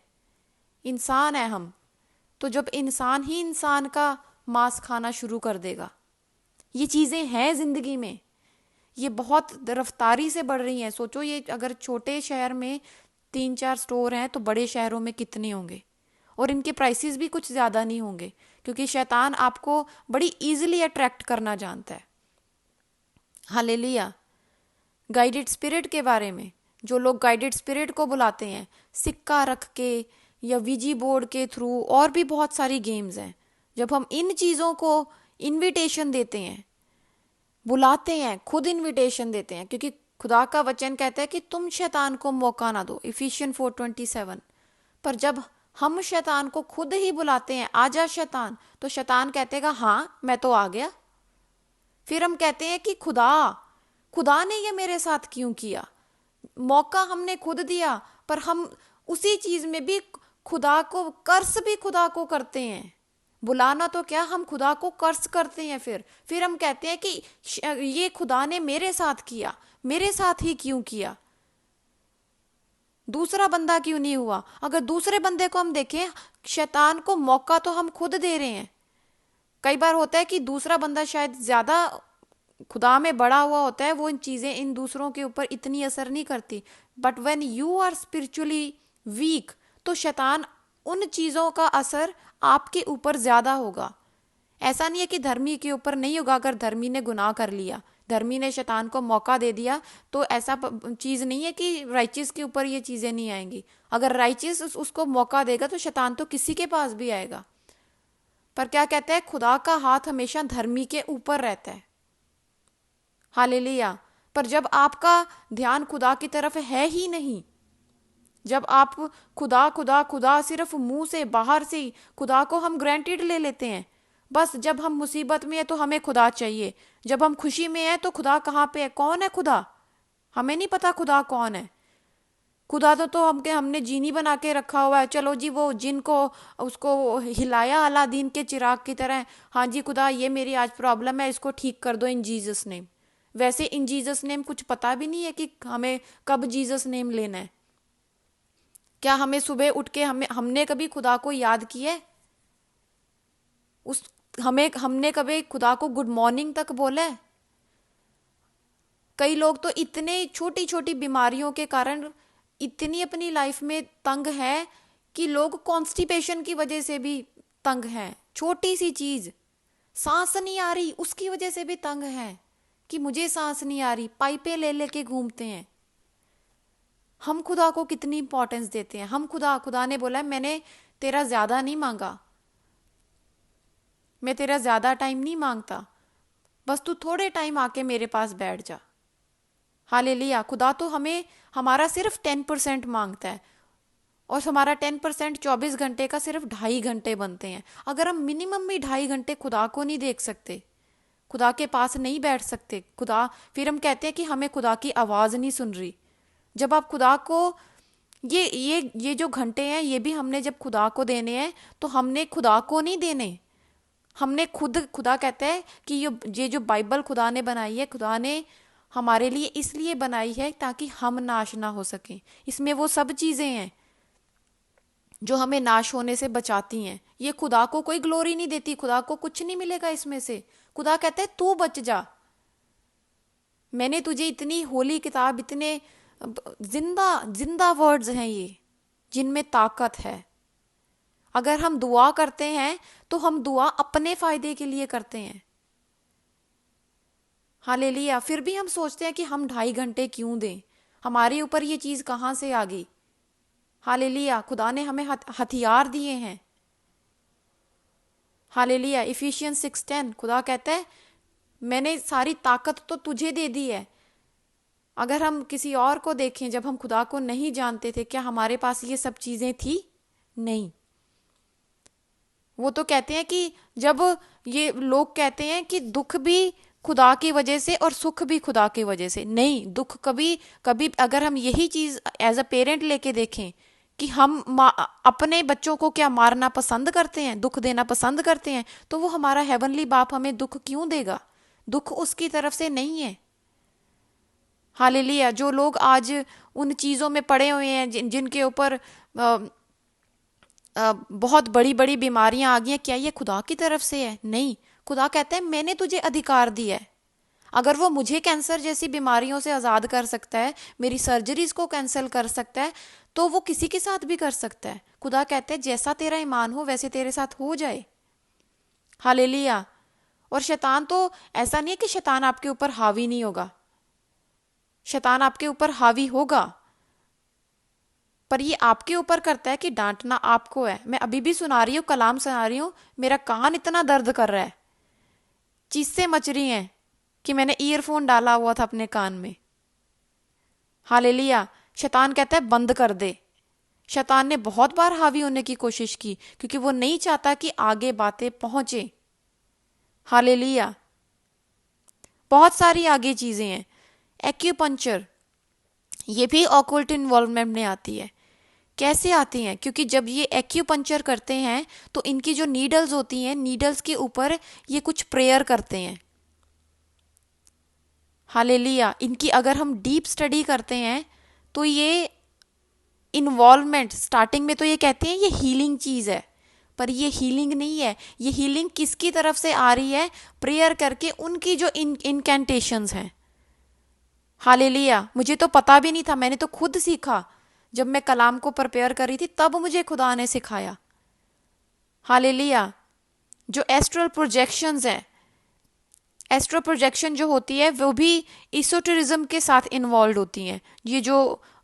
इंसान है हम। तो जब इंसान ही इंसान का मांस खाना शुरू कर देगा, ये चीज़ें हैं ज़िंदगी में, ये बहुत रफ्तारी से बढ़ रही हैं। सोचो, ये अगर छोटे शहर में 3-4 स्टोर हैं, तो बड़े शहरों में कितने होंगे। और इनके प्राइसेस भी कुछ ज़्यादा नहीं होंगे, क्योंकि शैतान आपको बड़ी इजीली अट्रैक्ट करना जानता है। हालेलुया। गाइडेड स्पिरिट के बारे में, जो लोग गाइडेड स्पिरिट को बुलाते हैं सिक्का रख के या वीजी बोर्ड के थ्रू, और भी बहुत सारी गेम्स हैं। जब हम इन चीज़ों को इनविटेशन देते हैं, बुलाते हैं, खुद इनविटेशन देते हैं, क्योंकि खुदा का वचन कहता है कि तुम शैतान को मौका ना दो, इफिशियन 4:27। पर जब हम शैतान को खुद ही बुलाते हैं, आजा शैतान, तो शैतान कहतेगा हाँ मैं तो आ गया। फिर हम कहते हैं कि खुदा खुदा ने ये मेरे साथ क्यों किया? मौका हमने खुद दिया, पर हम उसी चीज में भी खुदा को कर्स भी खुदा को करते हैं। बुलाना तो क्या, हम खुदा को कर्स करते हैं। फिर हम कहते हैं कि ये खुदा ने मेरे साथ किया, मेरे साथ ही क्यों किया, दूसरा बंदा क्यों नहीं हुआ? अगर दूसरे बंदे को हम देखें, शैतान को मौका तो हम खुद दे रहे हैं। कई बार होता है कि दूसरा बंदा शायद ज्यादा खुदा में बड़ा हुआ होता है, वो इन चीजें इन दूसरों के ऊपर इतनी असर नहीं करती। But when you are spiritually weak, तो शैतान उन चीजों का असर आपके ऊपर ज्यादा होगा। ऐसा नहीं है कि धर्मी के ऊपर नहीं होगा। अगर धर्मी ने गुनाह कर लिया, धर्मी ने शैतान को मौका दे दिया, तो ऐसा चीज नहीं है कि राइचियस के ऊपर ये चीजें नहीं आएंगी। अगर राइचियस उसको मौका देगा तो शैतान तो किसी के पास भी आएगा। पर क्या कहता है, खुदा का हाथ हमेशा धर्मी के ऊपर रहता है। हालेलुया। पर जब आपका ध्यान खुदा की तरफ है ही नहीं, जब आप खुदा खुदा खुदा सिर्फ मुंह से बाहर से ही खुदा को हम ग्रांटेड ले लेते हैं, बस जब हम मुसीबत में है तो हमें खुदा चाहिए, जब हम खुशी में है तो खुदा कहाँ पे है, कौन है खुदा, हमें नहीं पता खुदा कौन है। खुदा तो हमने जीनी बना के रखा हुआ है, चलो जी वो जिन को उसको हिलाया अलादीन के चिराग की तरह, हाँ जी खुदा ये मेरी आज प्रॉब्लम है, इसको ठीक कर दो इन जीसस नेम। वैसे इन जीसस नेम कुछ पता भी नहीं है कि हमें कब जीसस नेम लेना है। क्या हमें सुबह उठ के हमने कभी खुदा को याद किया है? उस हमने कभी खुदा को गुड मॉर्निंग तक बोला है? कई लोग तो इतने छोटी छोटी बीमारियों के कारण इतनी अपनी लाइफ में तंग है कि लोग कॉन्स्टिपेशन की वजह से भी तंग हैं। छोटी सी चीज, सांस नहीं आ रही, उसकी वजह से भी तंग है कि मुझे सांस नहीं आ रही, पाइपें ले लेके घूमते हैं। हम खुदा को कितनी इंपॉर्टेंस देते हैं। हम खुदा ने बोला है मैंने तेरा ज्यादा नहीं मांगा, मैं तेरा ज्यादा टाइम नहीं मांगता, बस तू थोड़े टाइम आके मेरे पास बैठ जा। हालेलुया। खुदा तो हमें हमारा सिर्फ 10% मांगता है, और हमारा 10% 24 घंटे का सिर्फ 2.5 घंटे बनते हैं। अगर हम मिनिमम भी 2.5 घंटे खुदा को नहीं देख सकते, खुदा के पास नहीं बैठ सकते, खुदा फिर हम कहते हैं कि हमें खुदा की आवाज नहीं सुन रही। जब आप खुदा को ये जो घंटे हैं ये भी हमने जब खुदा को देने हैं तो हमने खुदा को नहीं देने, हमने खुदा कहता है कि ये जो बाइबल खुदा ने बनाई है, खुदा ने हमारे लिए इसलिए बनाई है ताकि हम नाश ना हो सकें। इसमें वो सब चीजें हैं जो हमें नाश होने से बचाती हैं। ये खुदा को कोई ग्लोरी नहीं देती, खुदा को कुछ नहीं मिलेगा इसमें से। खुदा कहता है तू बच जा, मैंने तुझे इतनी होली किताब, इतने जिंदा जिंदा वर्ड्स हैं ये जिनमें ताकत है। अगर हम दुआ करते हैं तो हम दुआ अपने फायदे के लिए करते हैं। हालेलुया। फिर भी हम सोचते हैं कि हम 2.5 घंटे क्यों दें, हमारे ऊपर ये चीज कहां से आ गई। हालेलुया। खुदा ने हमें हथियार दिए हैं। हालेलुया। इफिशियंस 6:10 खुदा कहता है मैंने सारी ताकत तो तुझे दे दी है। अगर हम किसी और को देखें, जब हम खुदा को नहीं जानते थे, क्या हमारे पास ये सब चीजें थी? नहीं। वो तो कहते हैं कि जब ये लोग कहते हैं कि दुख भी खुदा की वजह से और सुख भी खुदा की वजह से, नहीं, दुख कभी कभी अगर हम यही चीज एज अ पेरेंट लेके देखें कि हम अपने बच्चों को क्या मारना पसंद करते हैं, दुख देना पसंद करते हैं, तो वो हमारा हेवनली बाप हमें दुख क्यों देगा? दुख उसकी तरफ से नहीं है। हालेलुया। जो लोग आज उन चीजों में पड़े हुए हैं जिनके ऊपर बहुत बड़ी बड़ी बीमारियां आ गई हैं, क्या ये खुदा की तरफ से है? नहीं। खुदा कहता है मैंने तुझे अधिकार दिया है। अगर वो मुझे कैंसर जैसी बीमारियों से आजाद कर सकता है, मेरी सर्जरीज को कैंसिल कर सकता है, तो वो किसी के साथ भी कर सकता है। खुदा कहता है जैसा तेरा ईमान हो वैसे तेरे साथ हो जाए। हालेलुया। और शैतान तो ऐसा नहीं है कि शैतान आपके ऊपर हावी नहीं होगा, शैतान आपके ऊपर हावी होगा, पर ये आपके ऊपर करता है कि डांटना आपको है। मैं अभी भी सुना रही हूँ, कलाम सुना रही हूँ, मेरा कान इतना दर्द कर रहा है, चीसें मच रही हैं कि मैंने ईयरफोन डाला हुआ था अपने कान में। हालेलुया। शैतान कहता है बंद कर दे। शैतान ने बहुत बार हावी होने की कोशिश की क्योंकि वो नहीं चाहता कि आगे बातें पहुंचे। हालेलुया। बहुत सारी आगे चीजें हैं। एक्यूपंक्चर, ये भी ऑकल्ट इन्वॉल्वमेंट में आती है। कैसे आती हैं? क्योंकि जब ये एक्यूपंक्चर करते हैं तो इनकी जो नीडल्स होती हैं, नीडल्स के ऊपर ये कुछ प्रेयर करते हैं। हालेलुया। इनकी अगर हम डीप स्टडी करते हैं तो ये इन्वॉल्वमेंट, स्टार्टिंग में तो ये कहते हैं ये हीलिंग चीज है, पर ये हीलिंग नहीं है। ये हीलिंग किसकी तरफ से आ रही है? प्रेयर करके उनकी जो इनकेंटेशंस हैं। हालेलुया। मुझे तो पता भी नहीं था, मैंने तो खुद सीखा जब मैं कलाम को प्रिपेयर कर रही थी, तब मुझे खुदा ने सिखाया। हालेलुया। जो एस्ट्रल प्रोजेक्शंस हैं, एस्ट्रो प्रोजेक्शन जो होती है वो भी ईसोटेरिज्म के साथ इन्वॉल्व होती हैं। ये जो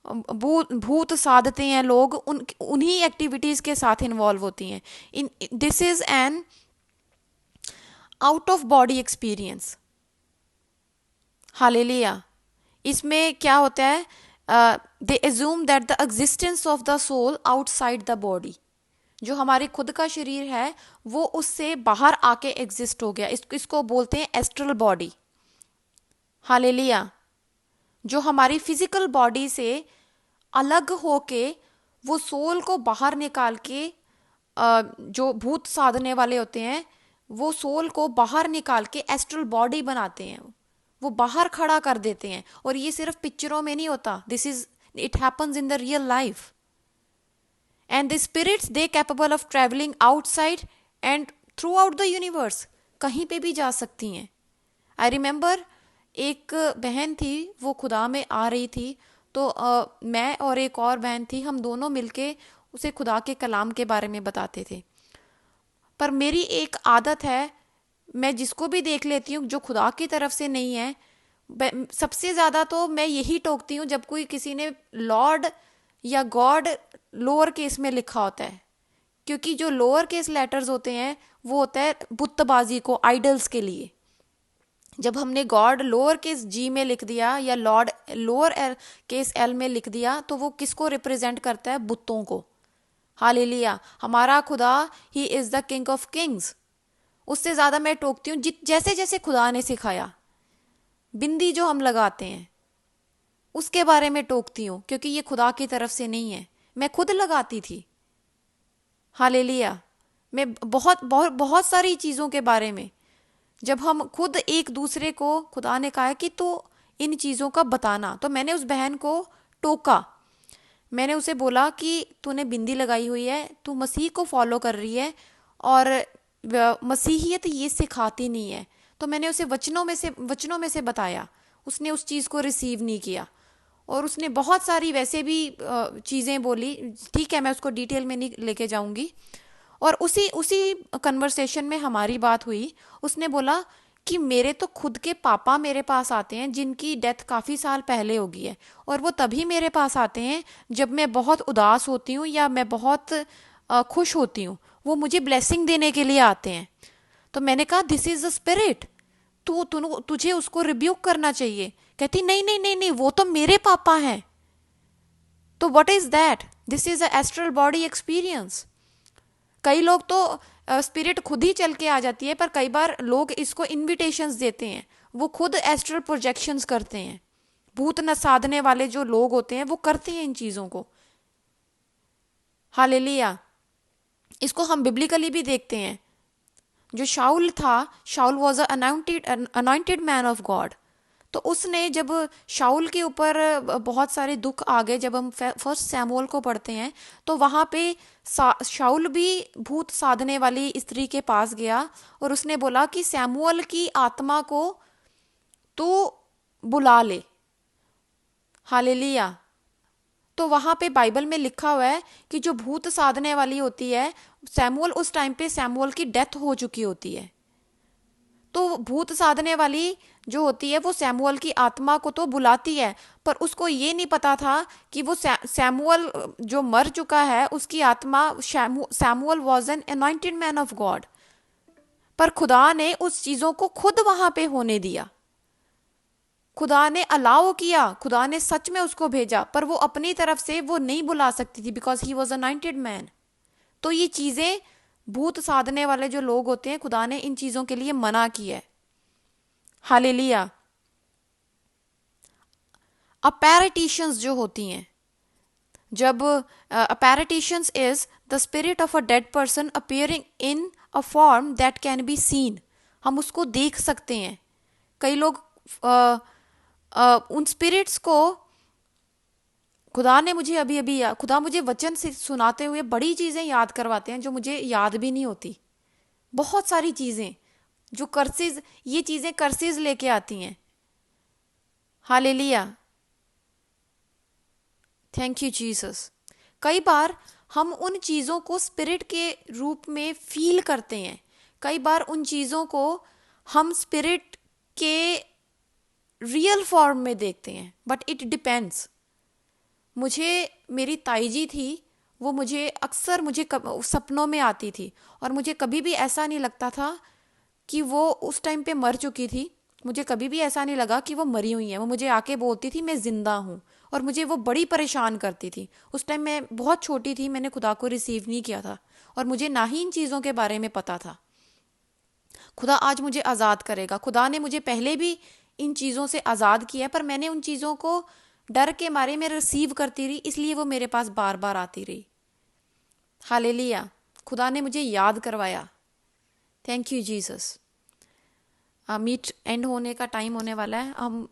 भूत भूत साधते हैं लोग, उन्हीं एक्टिविटीज़ के साथ इन्वॉल्व होती हैं। In this is an out of body experience. Hallelujah. इसमें क्या होता है, they assume that the existence of the soul outside the body. जो हमारे खुद का शरीर है वो उससे बाहर आके एग्जिस्ट हो गया, इसको बोलते हैं एस्ट्रल बॉडी। हालेलुया। जो हमारी फिजिकल बॉडी से अलग होके वो सोल को बाहर निकाल के, जो भूत साधने वाले होते हैं वो सोल को बाहर निकाल के एस्ट्रल बॉडी बनाते हैं, वो बाहर खड़ा कर देते हैं। और ये सिर्फ पिक्चरों में नहीं होता, this is it happens in the real life. And the spirits they capable of travelling outside and throughout the universe, कहीं पे भी जा सकती हैं। आई रिमेंबर एक बहन थी, वो खुदा में आ रही थी, तो मैं और एक और बहन थी, हम दोनों मिलके उसे खुदा के कलाम के बारे में बताते थे। पर मेरी एक आदत है, मैं जिसको भी देख लेती हूँ जो खुदा की तरफ से नहीं है, सबसे ज़्यादा तो मैं यही टोकती हूँ जब कोई किसी ने लॉर्ड या गॉड लोअर केस में लिखा होता है। क्योंकि जो लोअर केस लेटर्स होते हैं वो होता है बुतबाजी को, आइडल्स के लिए। जब हमने गॉड लोअर केस जी में लिख दिया या लॉर्ड लोअर केस एल में लिख दिया तो वो किसको रिप्रेजेंट करता है? बुतों को। हालेलुया। हमारा खुदा he is the king of Kings. उससे ज्यादा मैं टोकती हूँ जैसे जैसे खुदा ने सिखाया। बिंदी जो हम लगाते हैं उसके बारे में टोकती हूँ, क्योंकि ये खुदा की तरफ से नहीं है, मैं खुद लगाती थी। हालेलुया। मैं बहुत बहुत बहुत सारी चीजों के बारे में, जब हम खुद एक दूसरे को, खुदा ने कहा है कि तू इन चीज़ों का बताना, तो मैंने उस बहन को टोका। मैंने उसे बोला कि तूने बिंदी लगाई हुई है, तू मसीह को फॉलो कर रही है और मसीहियत ये सिखाती नहीं है। तो मैंने उसे वचनों में से बताया। उसने उस चीज़ को रिसीव नहीं किया और उसने बहुत सारी वैसे भी चीज़ें बोली। ठीक है, मैं उसको डिटेल में नहीं लेके जाऊंगी। और उसी उसी कन्वर्सेशन में हमारी बात हुई। उसने बोला कि मेरे तो खुद के पापा मेरे पास आते हैं जिनकी डेथ काफ़ी साल पहले हो गई है, और वो तभी मेरे पास आते हैं जब मैं बहुत उदास होती हूँ या मैं बहुत खुश होती हूँ। वो मुझे ब्लेसिंग देने के लिए आते हैं। तो मैंने कहा दिस इज द स्पिरिट, तुझे उसको रिब्यूक करना चाहिए। कहती नहीं नहीं नहीं नहीं, वो तो मेरे पापा हैं। तो what is that? This is a astral body experience. कई लोग तो स्पिरिट खुद ही चल के आ जाती है, पर कई बार लोग इसको इनविटेशंस देते हैं, वो खुद एस्ट्रल प्रोजेक्शंस करते हैं। भूत न साधने वाले जो लोग होते हैं वो करते हैं इन चीजों को। हालेलुया। इसको हम बिब्लिकली भी देखते हैं। जो शाउल था, Saul was anointed man of God. तो उसने, जब शाउल के ऊपर बहुत सारे दुख आ गए, जब हम फर्स्ट सैमुअल को पढ़ते हैं तो वहाँ पे शाउल भी भूत साधने वाली स्त्री के पास गया और उसने बोला कि सैमुअल की आत्मा को तू बुला ले। हालेलुया। तो वहाँ पे बाइबल में लिखा हुआ है कि जो भूत साधने वाली होती है, सैमुअल, उस टाइम पे सैमुअल की डेथ हो चुकी होती है। तो भूत साधने वाली जो होती है वो सैमुअल की आत्मा को तो बुलाती है, पर उसको ये नहीं पता था कि वो सैमुअल जो मर चुका है उसकी आत्मा, Samuel was an anointed man of God. पर खुदा ने उस चीजों को खुद वहां पे होने दिया। खुदा ने अलाउ किया, खुदा ने सच में उसको भेजा, पर वो अपनी तरफ से वो नहीं बुला सकती थी, because he was anointed man. तो ये चीजें, भूत साधने वाले जो लोग होते हैं, खुदा ने इन चीजों के लिए मना किया है। हालेलुया। अपैरेटिशंस जो होती हैं, जब apparitions is the spirit of a dead person appearing in a form that can be seen. हम उसको देख सकते हैं। कई लोग उन स्पिरिट्स को, खुदा ने मुझे अभी अभी खुदा मुझे वचन से सुनाते हुए बड़ी चीजें याद करवाते हैं जो मुझे याद भी नहीं होती। बहुत सारी चीजें जो कर्सेज, ये चीजें कर्सेज लेके आती हैं। हालेलुया। Thank you Jesus. कई बार हम उन चीज़ों को स्पिरिट के रूप में फील करते हैं। कई बार उन चीज़ों को हम स्पिरिट के रियल फॉर्म में देखते हैं, बट इट डिपेंड्स। मुझे मेरी ताई जी थी, वो मुझे अक्सर सपनों में आती थी, और मुझे कभी भी ऐसा नहीं लगता था कि वो उस टाइम पे मर चुकी थी। मुझे कभी भी ऐसा नहीं लगा कि वो मरी हुई है। वो मुझे आके बोलती थी मैं जिंदा हूँ, और मुझे वो बड़ी परेशान करती थी। उस टाइम मैं बहुत छोटी थी, मैंने खुदा को रिसीव नहीं किया था, और मुझे ना ही इन चीज़ों के बारे में पता था। खुदा आज मुझे आज़ाद करेगा। खुदा ने मुझे पहले भी इन चीज़ों से आज़ाद किया है, पर मैंने उन चीज़ों को डर के मारे में रिसीव करती रही, इसलिए वो मेरे पास बार बार आती रही। हालेलुया, खुदा ने मुझे याद करवाया। Thank you Jesus. Meet end होने का टाइम होने वाला है। हम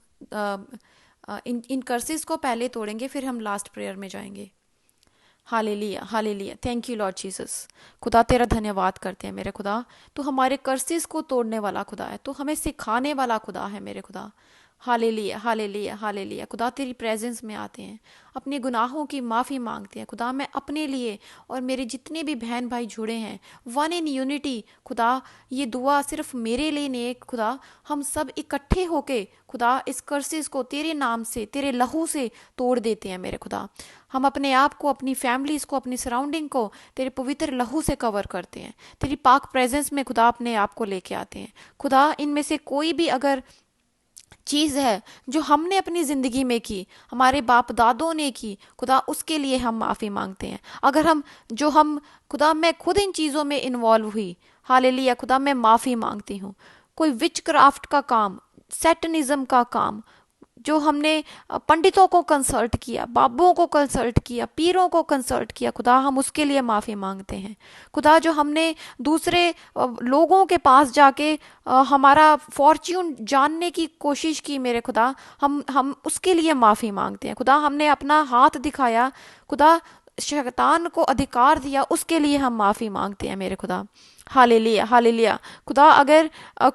इन कर्सेस को पहले तोड़ेंगे, फिर हम लास्ट प्रेयर में जाएंगे। Hallelujah, hallelujah, thank you Lord Jesus. खुदा तेरा धन्यवाद करते हैं मेरे खुदा। तू हमारे कर्सेस को तोड़ने वाला खुदा है, तू हमें सिखाने वाला खुदा है मेरे खुदा। Hallelujah, hallelujah, hallelujah. खुदा तेरी प्रेजेंस में आते हैं, अपने गुनाहों की माफ़ी मांगते हैं खुदा। मैं अपने लिए और मेरे जितने भी बहन भाई जुड़े हैं, वन इन यूनिटी खुदा, ये दुआ सिर्फ मेरे लिए नहीं खुदा, हम सब इकट्ठे होके खुदा इस कर्सेस को तेरे नाम से, तेरे लहू से तोड़ देते हैं मेरे खुदा। हम अपने आप को, अपनी फैमिलीज को, अपनी सराउंडिंग को तेरे पवित्र लहू से कवर करते हैं। तेरी पाक प्रेजेंस में खुदा अपने आप को लेके आते हैं खुदा। इनमें से कोई भी अगर चीज़ है जो हमने अपनी ज़िंदगी में की, हमारे बाप दादों ने की खुदा, उसके लिए हम माफ़ी मांगते हैं। अगर हम खुदा, मैं खुद इन चीज़ों में इन्वॉल्व हुई, हालेलुया खुदा, मैं माफ़ी मांगती हूँ। कोई विच क्राफ्ट का काम, सैटनिज्म का काम, जो हमने पंडितों को कंसल्ट किया, बाबुओं को कंसल्ट किया, पीरों को कंसल्ट किया खुदा, हम उसके लिए माफ़ी मांगते हैं खुदा। जो हमने दूसरे लोगों के पास जाके हमारा फॉर्च्यून जानने की कोशिश की मेरे खुदा, हम उसके लिए माफ़ी मांगते हैं खुदा। हमने अपना हाथ दिखाया खुदा, शैतान को अधिकार दिया, उसके लिए हम माफ़ी मांगते हैं मेरे खुदा। हालेलुया, हालेलुया खुदा। अगर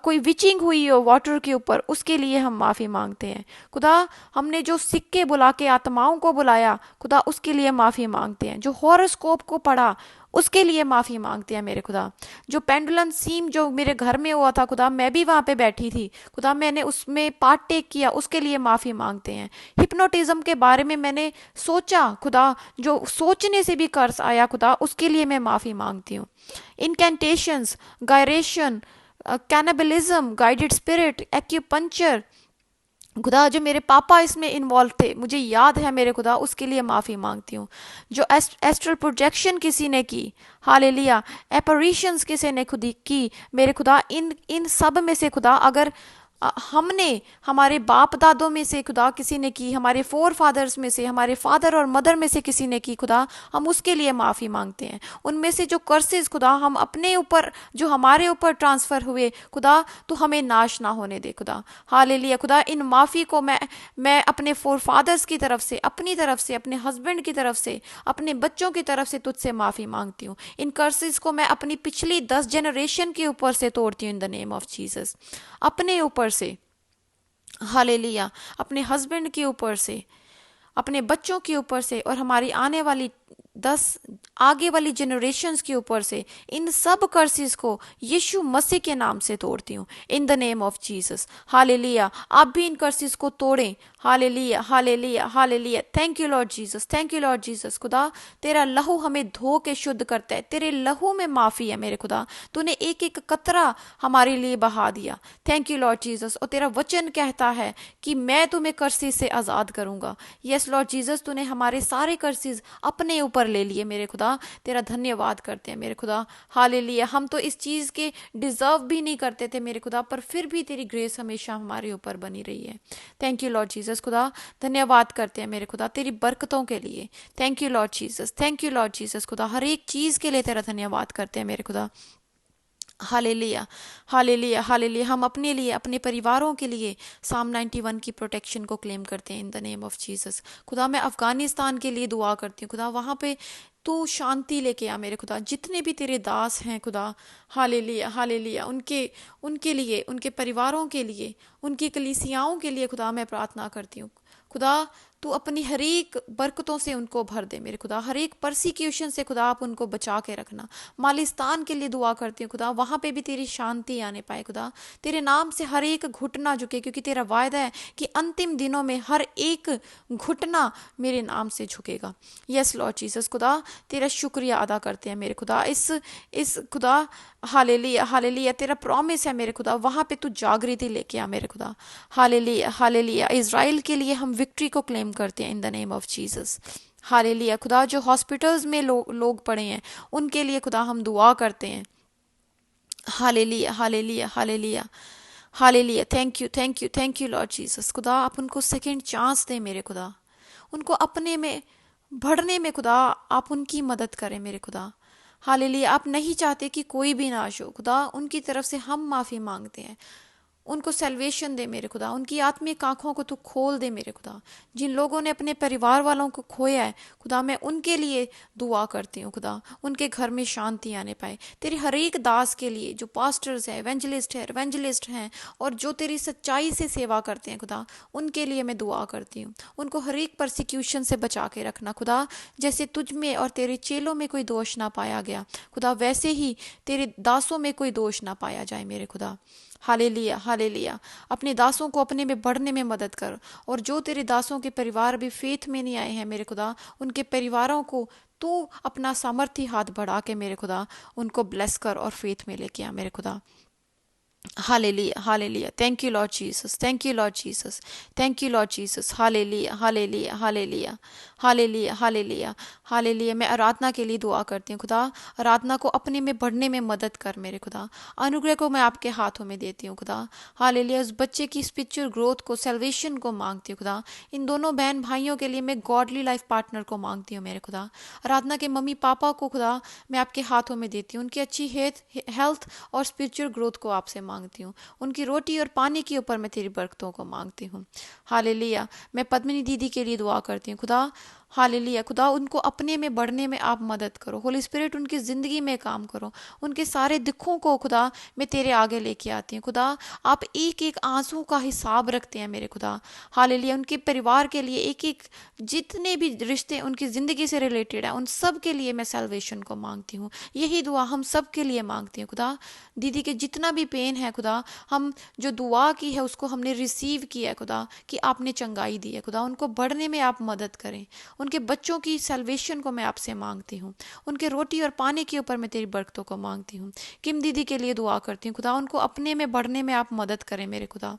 कोई विचिंग हुई हो वाटर के ऊपर, उसके लिए हम माफ़ी मांगते हैं खुदा। हमने जो सिक्के बुला के आत्माओं को बुलाया खुदा, उसके लिए माफ़ी मांगते हैं। जो हॉरोस्कोप को पढ़ा, उसके लिए माफ़ी मांगते हैं मेरे खुदा। जो पेंडुलम सीम जो मेरे घर में हुआ था खुदा, मैं भी वहाँ पे बैठी थी खुदा, मैंने उसमें पार्ट टेक किया, उसके लिए माफ़ी मांगते हैं। हिप्नोटिज्म के बारे में मैंने सोचा खुदा, जो सोचने से भी कर्ज आया खुदा, उसके लिए मैं माफ़ी मांगती हूँ। इनकेंटेशंस, गायरेशन, कैनबलिज्म, गाइडेड स्पिरिट, एक्यूपंक्चर खुदा, जो मेरे पापा इसमें इन्वॉल्व थे, मुझे याद है मेरे खुदा, उसके लिए माफ़ी मांगती हूँ। जो एस्ट्रल प्रोजेक्शन किसी ने की, हालेलुया, एपरीशंस किसी ने खुद की मेरे खुदा, इन इन सब में से खुदा, अगर हमने हमारे बाप दादों में से खुदा किसी ने की, हमारे फोर फादर्स में से, हमारे फादर और मदर में से किसी ने की खुदा, हम उसके लिए माफ़ी मांगते हैं। उनमें से जो कर्सेस खुदा हम अपने ऊपर, जो हमारे ऊपर ट्रांसफ़र हुए खुदा, तो हमें नाश ना होने दे खुदा। हालेलुया खुदा, इन माफ़ी को मैं अपने फोर फादर्स की तरफ से, अपनी तरफ से, अपने हस्बैंड की तरफ से, अपने बच्चों की तरफ से तुझसे माफ़ी मांगती हूँ। इन कर्सेस को मैं अपनी पिछली 10 जनरेशन के ऊपर से तोड़ती हूँ in the name of Jesus. अपने ऊपर से, हालेलुया, अपने हस्बैंड के ऊपर से, अपने बच्चों के ऊपर से, और हमारी आने वाली 10 आगे वाली जनरेशन्स के ऊपर से, इन सब कर्सेस को यीशु मसीह के नाम से तोड़ती हूँ in the name of Jesus. Hallelujah, आप भी इन कर्सेस को तोड़ें। Hallelujah, hallelujah, hallelujah. Thank you Lord Jesus, thank you Lord Jesus. खुदा, तेरा लहू हमें धो के शुद्ध करता है, तेरे लहू में माफ़ी है मेरे खुदा। तूने एक एक कतरा हमारे लिए बहा दिया। Thank you Lord Jesus. और तेरा वचन कहता है कि मैं तुम्हें कर्सेस से आज़ाद करूंगा। यस लॉर्ड जीसस, तूने हमारे सारे कर्सेस अपने ऊपर ले लिए मेरे खुदा। तेरा धन्यवाद करते हैं मेरे खुदा। हालेलुया, हम तो इस चीज़ के डिजर्व भी नहीं करते थे मेरे खुदा, पर फिर भी तेरी ग्रेस हमेशा हमारे ऊपर बनी रही है। थैंक यू लॉर्ड जीसस खुदा। धन्यवाद करते हैं मेरे खुदा तेरी बरकतों के लिए। Thank you Lord Jesus, thank you Lord Jesus खुदा। हर एक चीज़ के लिए तेरा धन्यवाद करते हैं मेरे खुदा। Hallelujah, hallelujah, hallelujah. हम अपने लिए, अपने परिवारों के लिए साम 91 की प्रोटेक्शन को क्लेम करते हैं इन द नेम ऑफ जीसस। खुदा, मैं अफगानिस्तान के लिए दुआ करती हूँ खुदा, वहाँ पे तू शांति लेके आ मेरे खुदा। जितने भी तेरे दास हैं खुदा, हालेलुया, हालेलुया, उनके उनके लिए, उनके परिवारों के लिए, उनकी कलीसियाओं के लिए खुदा मैं प्रार्थना करती हूँ खुदा। तू अपनी हर एक बरकतों से उनको भर दे मेरे खुदा, हर एक परसिक्यूशन से खुदा आप उनको बचा के रखना। मालिस्तान के लिए दुआ करती हूँ खुदा, वहाँ पे भी तेरी शांति आने पाए खुदा, तेरे नाम से हर एक घुटना झुके, क्योंकि तेरा वायदा है कि अंतिम दिनों में हर एक घुटना मेरे नाम से झुकेगा। यस लॉर्ड जीसस, खुदा तेरा शुक्रिया अदा करते हैं मेरे खुदा, इस खुदा हालेलुया हालेलुया, तेरा प्रॉमिस है मेरे खुदा, वहाँ पे तू जागृति लेके आ मेरे खुदा। हालेलुया हालेलुया, इज़राइल के लिए हम विक्ट्री को क्लेम करते हैं इन the name of Jesus. Hallelujah खुदा, जो हॉस्पिटल्स में लोग पड़े हैं उनके लिए खुदा हम दुआ करते हैं। Hallelujah hallelujah hallelujah hallelujah, thank you Lord Jesus. खुदा आप उनको सेकंड चांस दें मेरे खुदा, उनको अपने में बढ़ने में खुदा आप उनकी मदद करें मेरे खुदा। हालेलुया, आप नहीं चाहते कि कोई भी नाश हो खुदा, उनकी तरफ से हम माफ़ी मांगते हैं। उनको सेल्वेशन दे मेरे खुदा, उनकी आत्मिक आंखों को तू खोल दे मेरे खुदा। जिन लोगों ने अपने परिवार वालों को खोया है खुदा, मैं उनके लिए दुआ करती हूँ खुदा, उनके घर में शांति आने पाए। तेरे हर एक दास के लिए, जो पास्टर्स हैं, एवेंजलिस्ट हैं और जो तेरी सच्चाई से सेवा करते हैं खुदा, उनके लिए मैं दुआ करती हूँ। उनको हर एक परसिक्यूशन से बचा के रखना खुदा। जैसे तुझ में और तेरे चेलों में कोई दोष ना पाया गया खुदा, वैसे ही तेरे दासों में कोई दोष ना पाया जाए मेरे खुदा। हालेलुया हालेलुया, अपने दासों को अपने में बढ़ने में मदद कर। और जो तेरे दासों के परिवार भी फेथ में नहीं आए हैं मेरे खुदा, उनके परिवारों को तू अपना सामर्थ्य हाथ बढ़ा के मेरे खुदा उनको ब्लेस कर और फेथ में लेके आ मेरे खुदा। Hallelujah hallelujah, thank you Lord Jesus, thank you Lord Jesus, thank you Lord Jesus. Hallelujah hallelujah hallelujah hallelujah hallelujah hallelujah. मैं आराधना के लिए दुआ करती हूँ खुदा, आराधना को अपने में बढ़ने में मदद कर मेरे खुदा। अनुग्रह को मैं आपके हाथों में देती हूँ खुदा। हालेलुया, उस बच्चे की स्पिरिचुअल ग्रोथ को, सेल्वेशन को मांगती हूँ खुदा। इन दोनों बहन भाइयों के लिए मैं गॉडली लाइफ पार्टनर को मांगती हूँ मेरे खुदा। आराधना के मम्मी पापा को खुदा मैं आपके हाथों में देती हूँ, उनकी अच्छी हेल्थ और स्पिरिचुअल ग्रोथ को आपसे मांगती हूँ। उनकी रोटी और पानी के ऊपर मैं तेरी बरकतों को मांगती हूँ। हालेलुया, मैं पद्मिनी दीदी के लिए दुआ करती हूँ खुदा। हालेलुया खुदा, उनको अपने में बढ़ने में आप मदद करो। होली स्पिरिट उनकी ज़िंदगी में काम करो। उनके सारे दुखों को खुदा मैं तेरे आगे लेके आती हूँ खुदा। आप एक एक आंसू का हिसाब रखते हैं मेरे खुदा। हालेलुया, उनके परिवार के लिए एक एक जितने भी रिश्ते उनकी ज़िंदगी से रिलेटेड है, उन सब के लिए मैं सैल्वेशन को मांगती हूँ। यही दुआ हम सब के लिए मांगती हूँ खुदा। दीदी के जितना भी पेन है खुदा, हम जो दुआ की है उसको हमने रिसीव किया है खुदा, कि आपने चंगाई दी है खुदा। उनको बढ़ने में आप मदद करें। उनके बच्चों की सल्वेशन को मैं आपसे मांगती हूँ। उनके रोटी और पानी के ऊपर मैं तेरी बरकतों को मांगती हूँ। किम दीदी के लिए दुआ करती हूँ खुदा, उनको अपने में बढ़ने में आप मदद करें मेरे खुदा।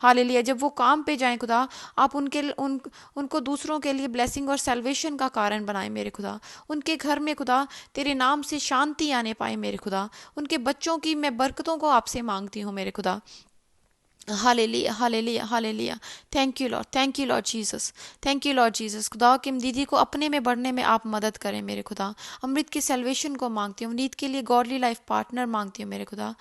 हालेलुया, जब वो काम पे जाएं खुदा, आप उनको दूसरों के लिए ब्लेसिंग और सल्वेशन का कारण बनाएं मेरे खुदा। उनके घर में खुदा तेरे नाम से शांति आने पाए मेरे खुदा। उनके बच्चों की मैं बरकतों को आपसे मांगती हूँ मेरे खुदा। Hallelujah hallelujah hallelujah, thank you Lord Jesus, thank you Lord Jesus. खुदा किम दीदी को अपने में बढ़ने में आप मदद करें मेरे खुदा। अमृत की सल्वेशन को मांगती हूँ, अमृत के लिए गॉडली लाइफ पार्टनर मांगती हूँ मेरे खुदा।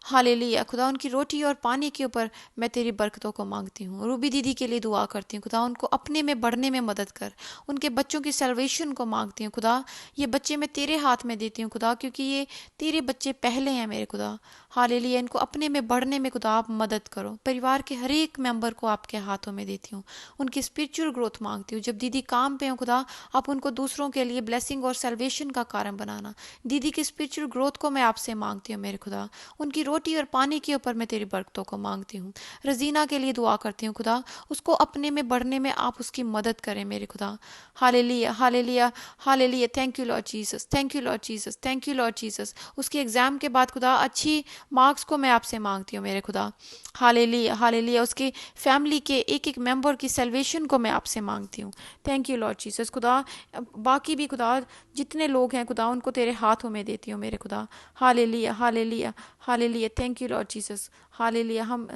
हालेलुया खुदा, उनकी रोटी और पानी के ऊपर मैं तेरी बरकतों को मांगती हूँ। रूबी दीदी के लिए दुआ करती हूँ खुदा, उनको अपने में बढ़ने में मदद कर। उनके बच्चों की सल्वेशन को मांगती हूँ खुदा। ये बच्चे मैं तेरे हाथ में देती हूँ खुदा, क्योंकि ये तेरे बच्चे पहले हैं मेरे खुदा। हालेलुया, इनको अपने में बढ़ने में खुदा आप मदद करो। परिवार के हर एक मेंबर को आपके हाथों में देती हूँ। उनकी स्पिरिचुअल ग्रोथ मांगती हूँ। जब दीदी काम पे हो खुदा, आप उनको दूसरों के लिए ब्लेसिंग और सल्वेशन का कारण बनाना। दीदी की स्पिरिचुअल ग्रोथ को मैं आपसे मांगती हूँ मेरे खुदा। उनकी रोटी और पानी के ऊपर मैं तेरी बरकतों को मांगती हूँ। रजीना के लिए दुआ करती हूँ खुदा, उसको अपने में बढ़ने में आप उसकी मदद करें मेरे खुदा। Hallelujah hallelujah hallelujah, thank you Lord Jesus, thank you Lord Jesus, thank you Lord Jesus. उसके एग्जाम के बाद खुदा अच्छी मार्क्स को मैं आपसे मांगती हूँ मेरे खुदा। हालेलुया हालेलुया, उसके फैमिली के एक एक मेंबर की सल्वेशन को मैं आपसे मांगती हूँ। Thank you Lord Jesus. खुदा बाकी भी खुदा जितने लोग हैं खुदा, उनको तेरे हाथों में देती हूँ मेरे खुदा। Hallelujah hallelujah hallelujah, thank you Lord Jesus. Hallelujah, हम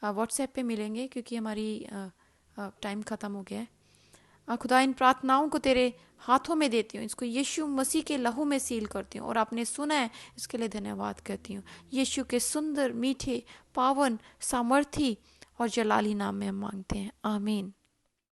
व्हाट्सएप पे मिलेंगे क्योंकि हमारी टाइम ख़त्म हो गया है। खुदा इन प्रार्थनाओं को तेरे हाथों में देती हूँ, इसको यीशु मसीह के लहू में सील करती हूँ और आपने सुना है इसके लिए धन्यवाद करती हूँ। यीशु के सुंदर मीठे पावन सामर्थी और जलाली नाम में हम मांगते हैं, आमीन।